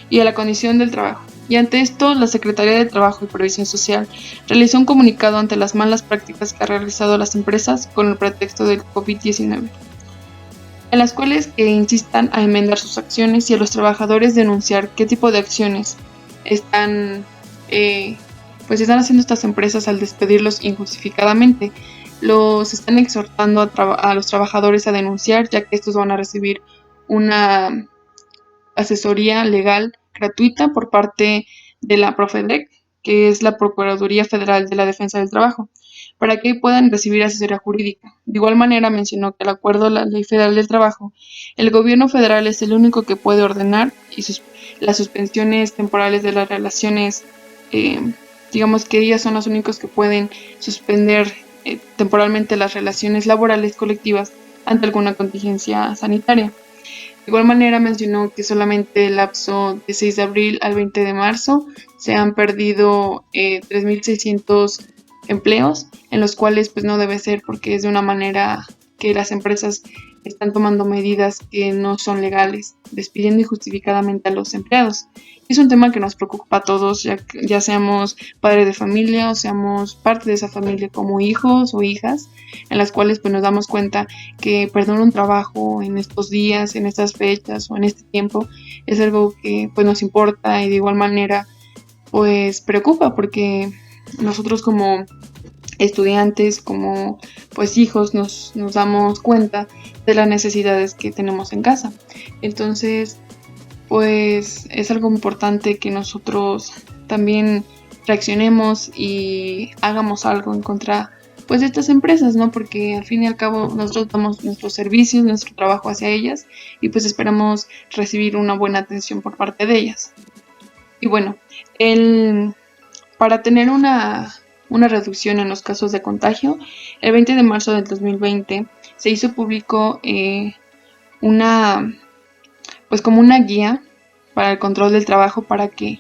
y a la condición del trabajo. Y ante esto, la Secretaría de Trabajo y Previsión Social realizó un comunicado ante las malas prácticas que han realizado las empresas con el pretexto del COVID-19, en las cuales que insistan a enmendar sus acciones y a los trabajadores denunciar qué tipo de acciones están haciendo estas empresas al despedirlos injustificadamente. Los están exhortando a los trabajadores a denunciar, ya que estos van a recibir una asesoría legal gratuita por parte de la Profedec, que es la Procuraduría Federal de la Defensa del Trabajo, para que puedan recibir asesoría jurídica. De igual manera mencionó que, de acuerdo a la Ley Federal del Trabajo, el gobierno federal es el único que puede ordenar las suspensiones temporales de las relaciones, digamos que ellas son los únicos que pueden suspender temporalmente las relaciones laborales colectivas ante alguna contingencia sanitaria. De igual manera mencionó que solamente el lapso de 6 de abril al 20 de marzo se han perdido 3.600 empleos, en los cuales pues no debe ser, porque es de una manera que las empresas están tomando medidas que no son legales, despidiendo injustificadamente a los empleados. Es un tema que nos preocupa a todos, ya seamos padres de familia o seamos parte de esa familia como hijos o hijas, en las cuales pues nos damos cuenta que perder un trabajo en estos días, en estas fechas o en este tiempo es algo que pues nos importa y de igual manera pues preocupa, porque nosotros como estudiantes, como pues hijos, nos damos cuenta de las necesidades que tenemos en casa. Entonces pues es algo importante que nosotros también reaccionemos y hagamos algo en contra pues de estas empresas, ¿no? Porque al fin y al cabo nosotros damos nuestros servicios, nuestro trabajo hacia ellas y pues esperamos recibir una buena atención por parte de ellas. Y bueno, para tener una reducción en los casos de contagio, el 20 de marzo del 2020 se hizo público como una guía para el control del trabajo, para que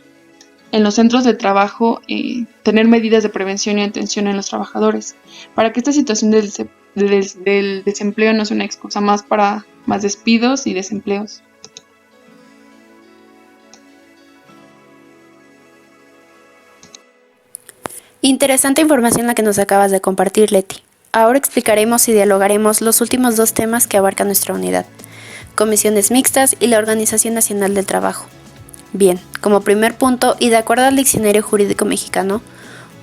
en los centros de trabajo tener medidas de prevención y atención en los trabajadores, para que esta situación del desempleo no sea una excusa más para más despidos y desempleos. Interesante información la que nos acabas de compartir, Leti. Ahora explicaremos y dialogaremos los últimos 2 temas que abarca nuestra unidad: comisiones mixtas y la Organización Nacional del Trabajo. Bien, como primer punto, y de acuerdo al Diccionario Jurídico Mexicano,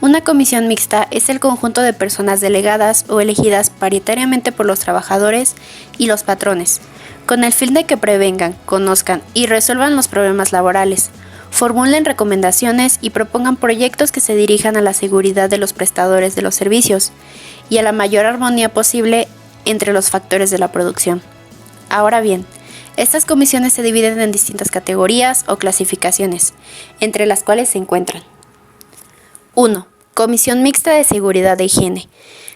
una comisión mixta es el conjunto de personas delegadas o elegidas paritariamente por los trabajadores y los patrones, con el fin de que prevengan, conozcan y resuelvan los problemas laborales, formulen recomendaciones y propongan proyectos que se dirijan a la seguridad de los prestadores de los servicios y a la mayor armonía posible entre los factores de la producción. Ahora bien, estas comisiones se dividen en distintas categorías o clasificaciones, entre las cuales se encuentran: 1. Comisión Mixta de Seguridad e Higiene.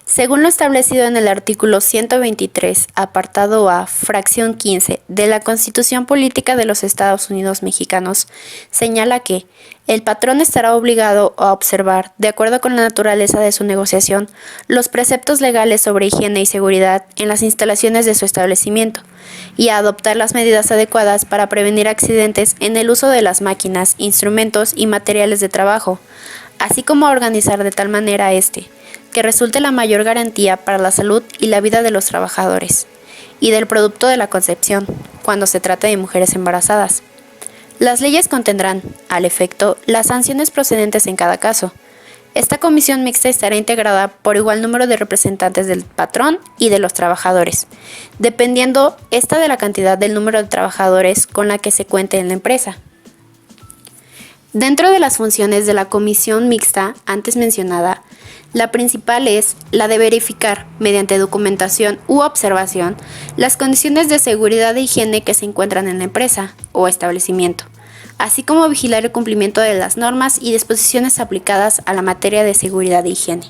Según lo establecido en el artículo 123, apartado A, fracción 15, de la Constitución Política de los Estados Unidos Mexicanos, señala que el patrón estará obligado a observar, de acuerdo con la naturaleza de su negociación, los preceptos legales sobre higiene y seguridad en las instalaciones de su establecimiento y a adoptar las medidas adecuadas para prevenir accidentes en el uso de las máquinas, instrumentos y materiales de trabajo, así como a organizar de tal manera que resulte la mayor garantía para la salud y la vida de los trabajadores y del producto de la concepción, cuando se trate de mujeres embarazadas. Las leyes contendrán, al efecto, las sanciones procedentes en cada caso. Esta comisión mixta estará integrada por igual número de representantes del patrón y de los trabajadores, dependiendo esta de la cantidad del número de trabajadores con la que se cuente en la empresa. Dentro de las funciones de la comisión mixta antes mencionada, la principal es la de verificar, mediante documentación u observación, las condiciones de seguridad e higiene que se encuentran en la empresa o establecimiento, así como vigilar el cumplimiento de las normas y disposiciones aplicadas a la materia de seguridad e higiene.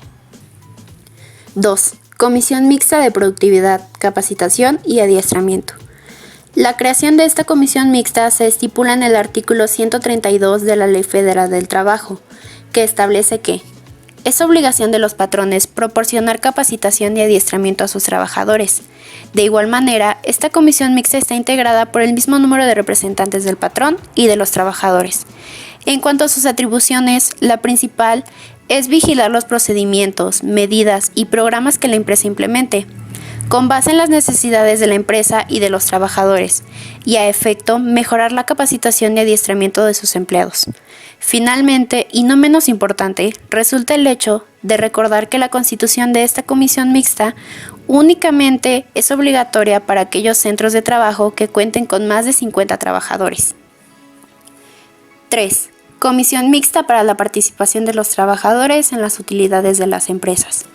2. Comisión Mixta de Productividad, Capacitación y Adiestramiento. La creación de esta comisión mixta se estipula en el artículo 132 de la Ley Federal del Trabajo, que establece que es obligación de los patrones proporcionar capacitación y adiestramiento a sus trabajadores. De igual manera, esta comisión mixta está integrada por el mismo número de representantes del patrón y de los trabajadores. En cuanto a sus atribuciones, la principal es vigilar los procedimientos, medidas y programas que la empresa implemente, con base en las necesidades de la empresa y de los trabajadores, y a efecto mejorar la capacitación y adiestramiento de sus empleados. Finalmente, y no menos importante, resulta el hecho de recordar que la constitución de esta comisión mixta únicamente es obligatoria para aquellos centros de trabajo que cuenten con más de 50 trabajadores. 3. Comisión mixta para la participación de los trabajadores en las utilidades de las empresas.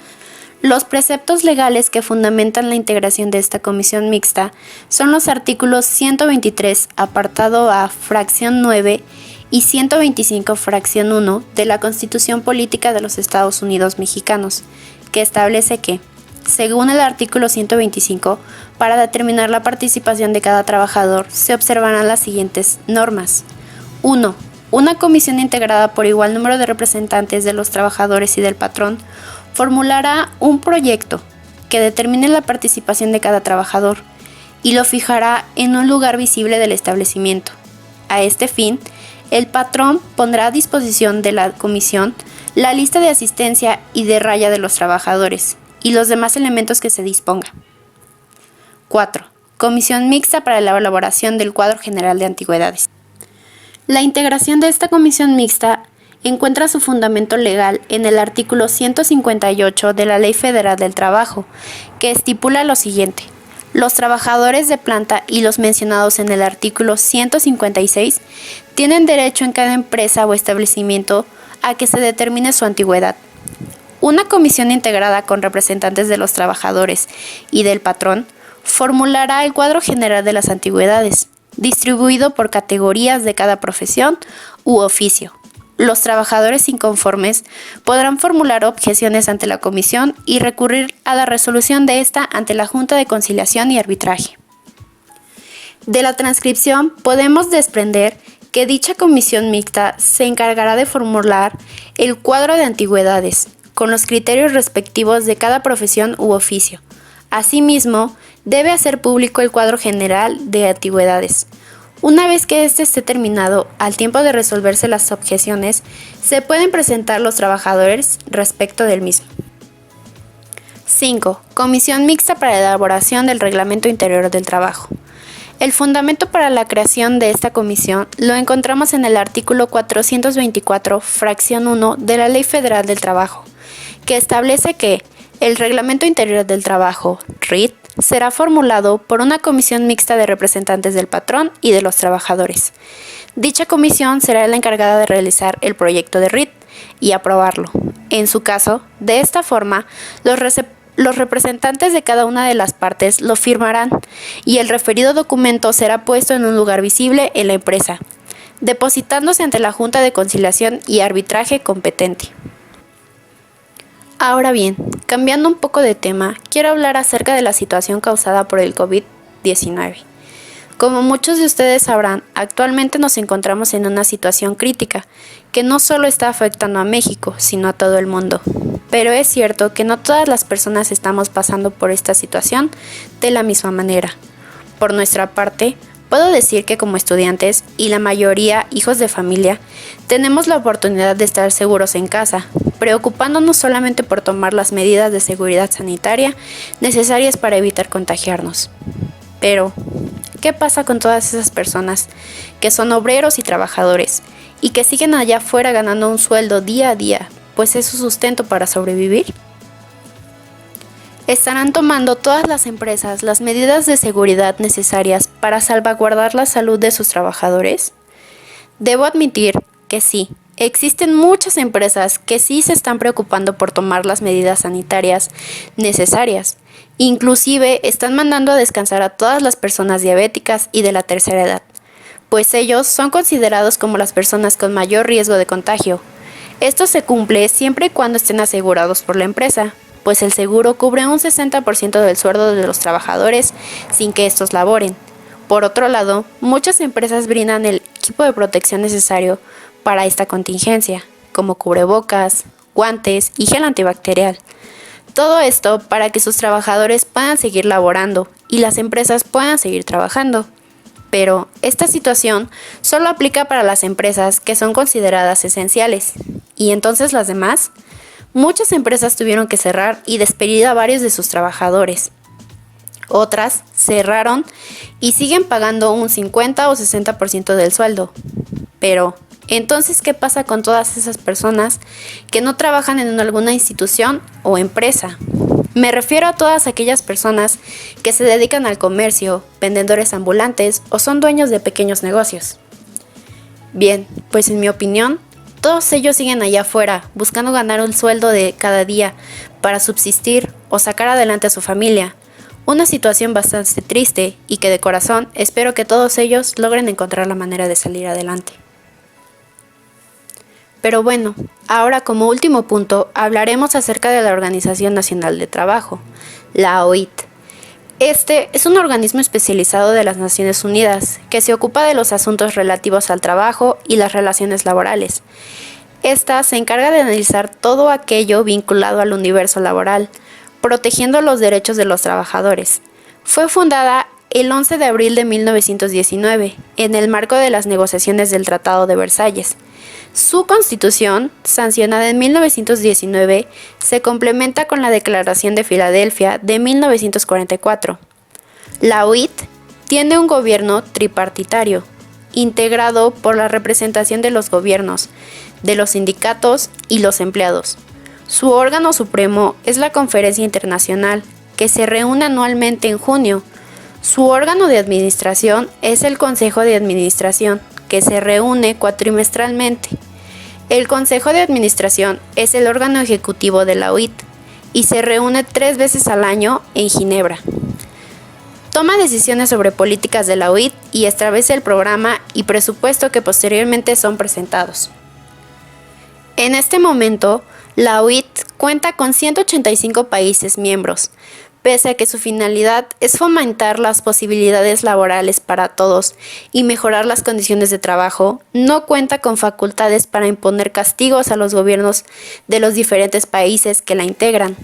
Los preceptos legales que fundamentan la integración de esta comisión mixta son los artículos 123, apartado A, fracción 9, y 125, fracción 1, de la Constitución Política de los Estados Unidos Mexicanos, que establece que, según el artículo 125, para determinar la participación de cada trabajador se observarán las siguientes normas. 1. Una comisión integrada por igual número de representantes de los trabajadores y del patrón formulará un proyecto que determine la participación de cada trabajador y lo fijará en un lugar visible del establecimiento. A este fin, el patrón pondrá a disposición de la comisión la lista de asistencia y de raya de los trabajadores y los demás elementos que se disponga. 4. Comisión mixta para la elaboración del cuadro general de antigüedades. La integración de esta comisión mixta encuentra su fundamento legal en el artículo 158 de la Ley Federal del Trabajo, que estipula lo siguiente: los trabajadores de planta y los mencionados en el artículo 156 tienen derecho en cada empresa o establecimiento a que se determine su antigüedad. Una comisión integrada con representantes de los trabajadores y del patrón formulará el cuadro general de las antigüedades, distribuido por categorías de cada profesión u oficio. Los trabajadores inconformes podrán formular objeciones ante la comisión y recurrir a la resolución de esta ante la Junta de Conciliación y Arbitraje. De la transcripción podemos desprender que dicha comisión mixta se encargará de formular el cuadro de antigüedades, con los criterios respectivos de cada profesión u oficio. Asimismo, debe hacer público el cuadro general de antigüedades. Una vez que este esté terminado, al tiempo de resolverse las objeciones, se pueden presentar los trabajadores respecto del mismo. 5. Comisión mixta para la elaboración del Reglamento Interior del Trabajo. El fundamento para la creación de esta comisión lo encontramos en el artículo 424, fracción 1 de la Ley Federal del Trabajo, que establece que el Reglamento Interior del Trabajo, RIT, será formulado por una comisión mixta de representantes del patrón y de los trabajadores. Dicha comisión será la encargada de realizar el proyecto de RIT y aprobarlo. En su caso, de esta forma, los representantes de cada una de las partes lo firmarán y el referido documento será puesto en un lugar visible en la empresa, depositándose ante la Junta de Conciliación y Arbitraje competente. Ahora bien, cambiando un poco de tema, quiero hablar acerca de la situación causada por el COVID-19. Como muchos de ustedes sabrán, actualmente nos encontramos en una situación crítica que no solo está afectando a México, sino a todo el mundo. Pero es cierto que no todas las personas estamos pasando por esta situación de la misma manera. Por nuestra parte, puedo decir que como estudiantes y la mayoría hijos de familia, tenemos la oportunidad de estar seguros en casa, preocupándonos solamente por tomar las medidas de seguridad sanitaria necesarias para evitar contagiarnos. Pero, ¿qué pasa con todas esas personas que son obreros y trabajadores y que siguen allá afuera ganando un sueldo día a día, pues es su sustento para sobrevivir? ¿Estarán tomando todas las empresas las medidas de seguridad necesarias para salvaguardar la salud de sus trabajadores? Debo admitir que sí, existen muchas empresas que sí se están preocupando por tomar las medidas sanitarias necesarias. Inclusive están mandando a descansar a todas las personas diabéticas y de la tercera edad, pues ellos son considerados como las personas con mayor riesgo de contagio. Esto se cumple siempre y cuando estén asegurados por la empresa, pues el seguro cubre un 60% del sueldo de los trabajadores sin que estos laboren. Por otro lado, muchas empresas brindan el equipo de protección necesario para esta contingencia, como cubrebocas, guantes y gel antibacterial. Todo esto para que sus trabajadores puedan seguir laborando y las empresas puedan seguir trabajando. Pero esta situación solo aplica para las empresas que son consideradas esenciales. ¿Y entonces las demás? Muchas empresas tuvieron que cerrar y despedir a varios de sus trabajadores. Otras cerraron y siguen pagando un 50 o 60% del sueldo. Pero, entonces, ¿qué pasa con todas esas personas que no trabajan en alguna institución o empresa? Me refiero a todas aquellas personas que se dedican al comercio, vendedores ambulantes o son dueños de pequeños negocios. Bien, pues en mi opinión, todos ellos siguen allá afuera, buscando ganar un sueldo de cada día para subsistir o sacar adelante a su familia. Una situación bastante triste y que de corazón espero que todos ellos logren encontrar la manera de salir adelante. Pero bueno, ahora como último punto hablaremos acerca de la Organización Nacional de Trabajo, la OIT. Este es un organismo especializado de las Naciones Unidas que se ocupa de los asuntos relativos al trabajo y las relaciones laborales. Esta se encarga de analizar todo aquello vinculado al universo laboral, protegiendo los derechos de los trabajadores. Fue fundada el 11 de abril de 1919, en el marco de las negociaciones del Tratado de Versalles. Su constitución, sancionada en 1919, se complementa con la Declaración de Filadelfia de 1944. La OIT tiene un gobierno tripartitario, integrado por la representación de los gobiernos, de los sindicatos y los empleados. Su órgano supremo es la Conferencia Internacional, que se reúne anualmente en junio. Su órgano de administración es el Consejo de Administración, que se reúne cuatrimestralmente. El Consejo de Administración es el órgano ejecutivo de la OIT y se reúne 3 veces al año en Ginebra. Toma decisiones sobre políticas de la OIT y establece el programa y presupuesto que posteriormente son presentados. En este momento, la OIT cuenta con 185 países miembros, pese a que su finalidad es fomentar las posibilidades laborales para todos y mejorar las condiciones de trabajo, no cuenta con facultades para imponer castigos a los gobiernos de los diferentes países que la integran.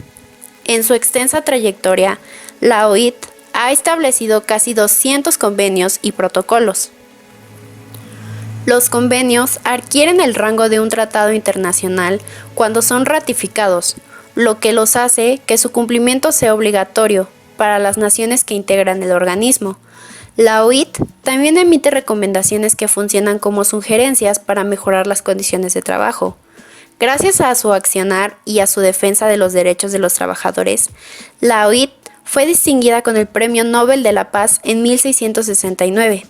En su extensa trayectoria, la OIT ha establecido casi 200 convenios y protocolos. Los convenios adquieren el rango de un tratado internacional cuando son ratificados, lo que los hace que su cumplimiento sea obligatorio para las naciones que integran el organismo. La OIT también emite recomendaciones que funcionan como sugerencias para mejorar las condiciones de trabajo. Gracias a su accionar y a su defensa de los derechos de los trabajadores, la OIT fue distinguida con el Premio Nobel de la Paz en 1669.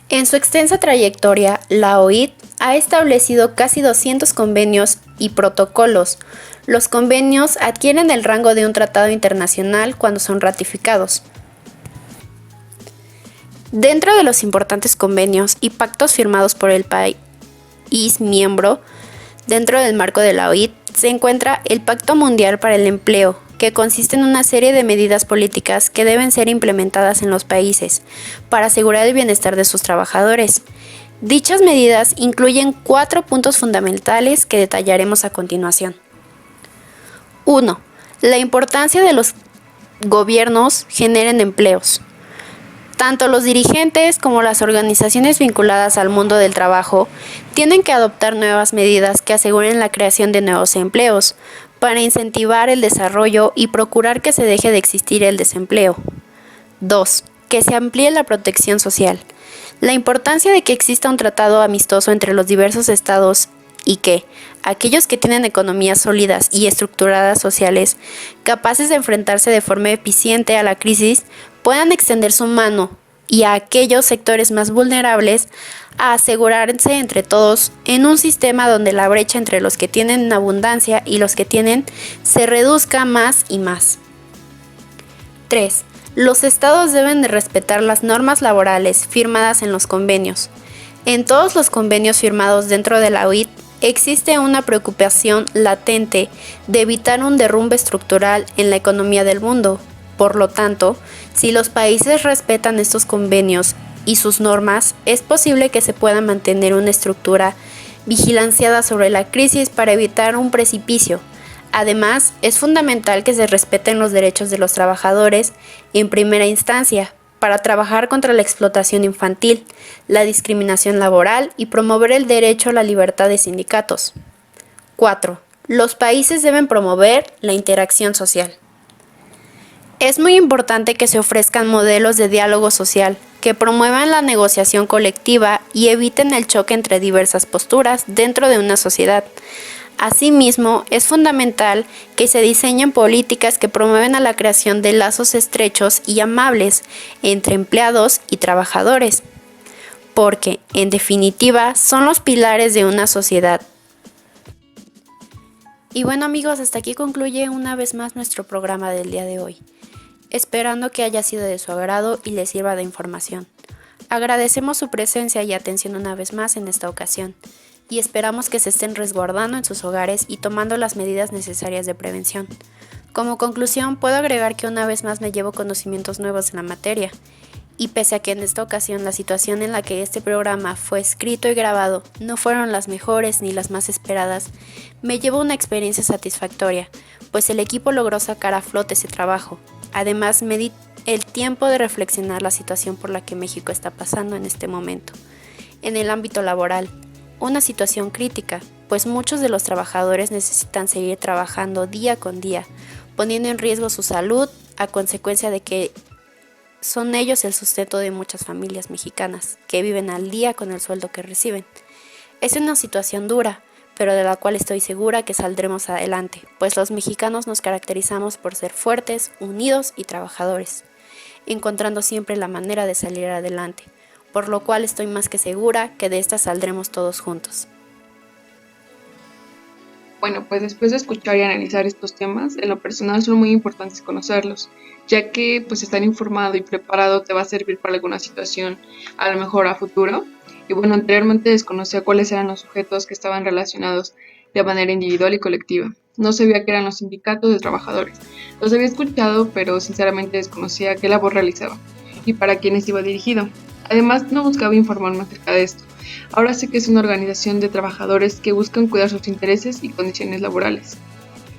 En su extensa trayectoria, la OIT ha establecido casi 200 convenios y protocolos. Los convenios adquieren el rango de un tratado internacional cuando son ratificados. Dentro de los importantes convenios y pactos firmados por el país miembro, dentro del marco de la OIT, se encuentra el Pacto Mundial para el Empleo, que consiste en una serie de medidas políticas que deben ser implementadas en los países para asegurar el bienestar de sus trabajadores. Dichas medidas incluyen 4 puntos fundamentales que detallaremos a continuación. 1. La importancia de los gobiernos generen empleos. Tanto los dirigentes como las organizaciones vinculadas al mundo del trabajo tienen que adoptar nuevas medidas que aseguren la creación de nuevos empleos, para incentivar el desarrollo y procurar que se deje de existir el desempleo. 2. Que se amplíe la protección social. La importancia de que exista un tratado amistoso entre los diversos estados y que aquellos que tienen economías sólidas y estructuradas sociales, capaces de enfrentarse de forma eficiente a la crisis, puedan extender su mano y a aquellos sectores más vulnerables a asegurarse entre todos en un sistema donde la brecha entre los que tienen en abundancia y los que tienen se reduzca más y más. 3. Los estados deben de respetar las normas laborales firmadas en los convenios. En todos los convenios firmados dentro de la OIT existe una preocupación latente de evitar un derrumbe estructural en la economía del mundo. Por lo tanto, si los países respetan estos convenios y sus normas, es posible que se pueda mantener una estructura vigilanciada sobre la crisis para evitar un precipicio. Además, es fundamental que se respeten los derechos de los trabajadores en primera instancia para trabajar contra la explotación infantil, la discriminación laboral y promover el derecho a la libertad de sindicatos. 4. Los países deben promover la interacción social. Es muy importante que se ofrezcan modelos de diálogo social que promuevan la negociación colectiva y eviten el choque entre diversas posturas dentro de una sociedad. Asimismo, es fundamental que se diseñen políticas que promuevan a la creación de lazos estrechos y amables entre empleados y trabajadores, porque, en definitiva, son los pilares de una sociedad. Y bueno amigos, hasta aquí concluye una vez más nuestro programa del día de hoy, esperando que haya sido de su agrado y les sirva de información. Agradecemos su presencia y atención una vez más en esta ocasión, y esperamos que se estén resguardando en sus hogares y tomando las medidas necesarias de prevención. Como conclusión, puedo agregar que una vez más me llevo conocimientos nuevos en la materia, y pese a que en esta ocasión la situación en la que este programa fue escrito y grabado no fueron las mejores ni las más esperadas, me llevo una experiencia satisfactoria, pues el equipo logró sacar a flote ese trabajo. Además, me di el tiempo de reflexionar la situación por la que México está pasando en este momento. En el ámbito laboral, una situación crítica, pues muchos de los trabajadores necesitan seguir trabajando día con día, poniendo en riesgo su salud a consecuencia de que son ellos el sustento de muchas familias mexicanas que viven al día con el sueldo que reciben. Es una situación dura, pero de la cual estoy segura que saldremos adelante, pues los mexicanos nos caracterizamos por ser fuertes, unidos y trabajadores, encontrando siempre la manera de salir adelante, por lo cual estoy más que segura que de esta saldremos todos juntos. Bueno, pues después de escuchar y analizar estos temas, en lo personal son muy importantes conocerlos, ya que pues estar informado y preparado te va a servir para alguna situación, a lo mejor a futuro. Y bueno, anteriormente desconocía cuáles eran los sujetos que estaban relacionados de manera individual y colectiva. No sabía que eran los sindicatos de trabajadores. Los había escuchado, pero sinceramente desconocía qué labor realizaban y para quiénes iba dirigido. Además, no buscaba informarme acerca de esto. Ahora sé que es una organización de trabajadores que buscan cuidar sus intereses y condiciones laborales.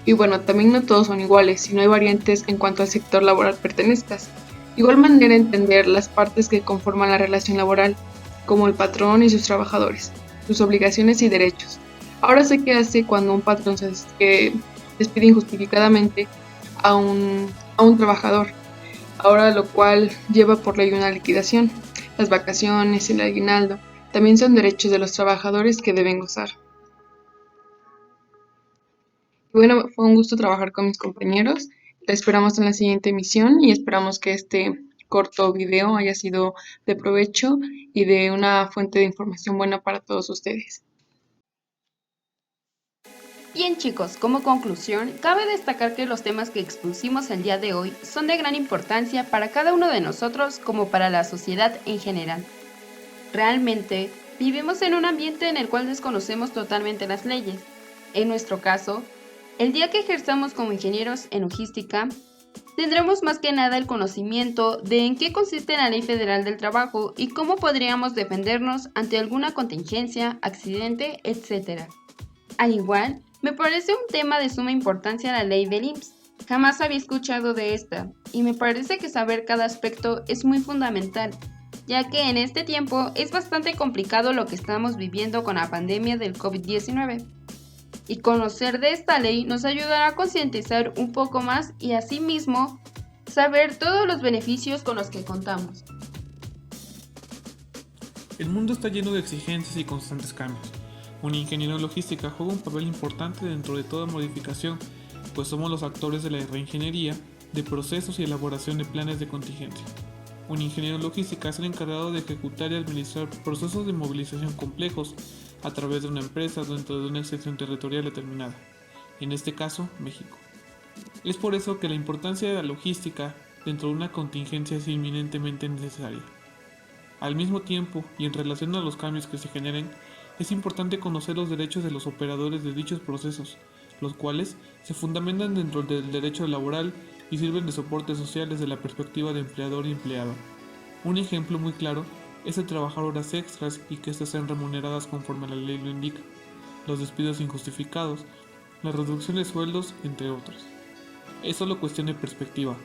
Y bueno, también no todos son iguales, sino hay variantes en cuanto al sector laboral pertenezcas. De igual manera entender las partes que conforman la relación laboral, como el patrón y sus trabajadores, sus obligaciones y derechos. Ahora sé qué hace cuando un patrón que despide injustificadamente a un trabajador, ahora lo cual lleva por ley una liquidación. Las vacaciones y el aguinaldo también son derechos de los trabajadores que deben gozar. Bueno, fue un gusto trabajar con mis compañeros. Te esperamos en la siguiente emisión y esperamos que este corto video haya sido de provecho y de una fuente de información buena para todos ustedes. Bien chicos, como conclusión, cabe destacar que los temas que expusimos el día de hoy son de gran importancia para cada uno de nosotros como para la sociedad en general. Realmente, vivimos en un ambiente en el cual desconocemos totalmente las leyes. En nuestro caso, el día que ejerzamos como ingenieros en logística, tendremos más que nada el conocimiento de en qué consiste la Ley Federal del Trabajo y cómo podríamos defendernos ante alguna contingencia, accidente, etc. Al igual, me parece un tema de suma importancia la ley del IMSS. Jamás había escuchado de esta, y me parece que saber cada aspecto es muy fundamental, ya que en este tiempo es bastante complicado lo que estamos viviendo con la pandemia del COVID-19. Y conocer de esta ley nos ayudará a concientizar un poco más y asimismo saber todos los beneficios con los que contamos. El mundo está lleno de exigencias y constantes cambios. Un ingeniero en logística juega un papel importante dentro de toda modificación, pues somos los actores de la reingeniería de procesos y elaboración de planes de contingencia. Un ingeniero en logística es el encargado de ejecutar y administrar procesos de movilización complejos a través de una empresa dentro de una extensión territorial determinada, en este caso, México. Es por eso que la importancia de la logística dentro de una contingencia es inminentemente necesaria. Al mismo tiempo, y en relación a los cambios que se generen, es importante conocer los derechos de los operadores de dichos procesos, los cuales se fundamentan dentro del derecho laboral y sirven de soporte social desde la perspectiva de empleador y empleado. Un ejemplo muy claro es el trabajar horas extras y que éstas sean remuneradas conforme la ley lo indica, los despidos injustificados, la reducción de sueldos, entre otros. Es solo cuestión de perspectiva.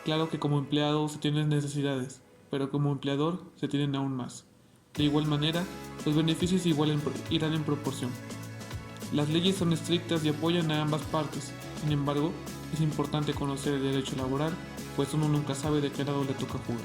Claro que como empleado se tienen necesidades, pero como empleador se tienen aún más. De igual manera, los beneficios irán en proporción. Las leyes son estrictas y apoyan a ambas partes. Sin embargo, es importante conocer el derecho laboral, pues uno nunca sabe de qué lado le toca jugar.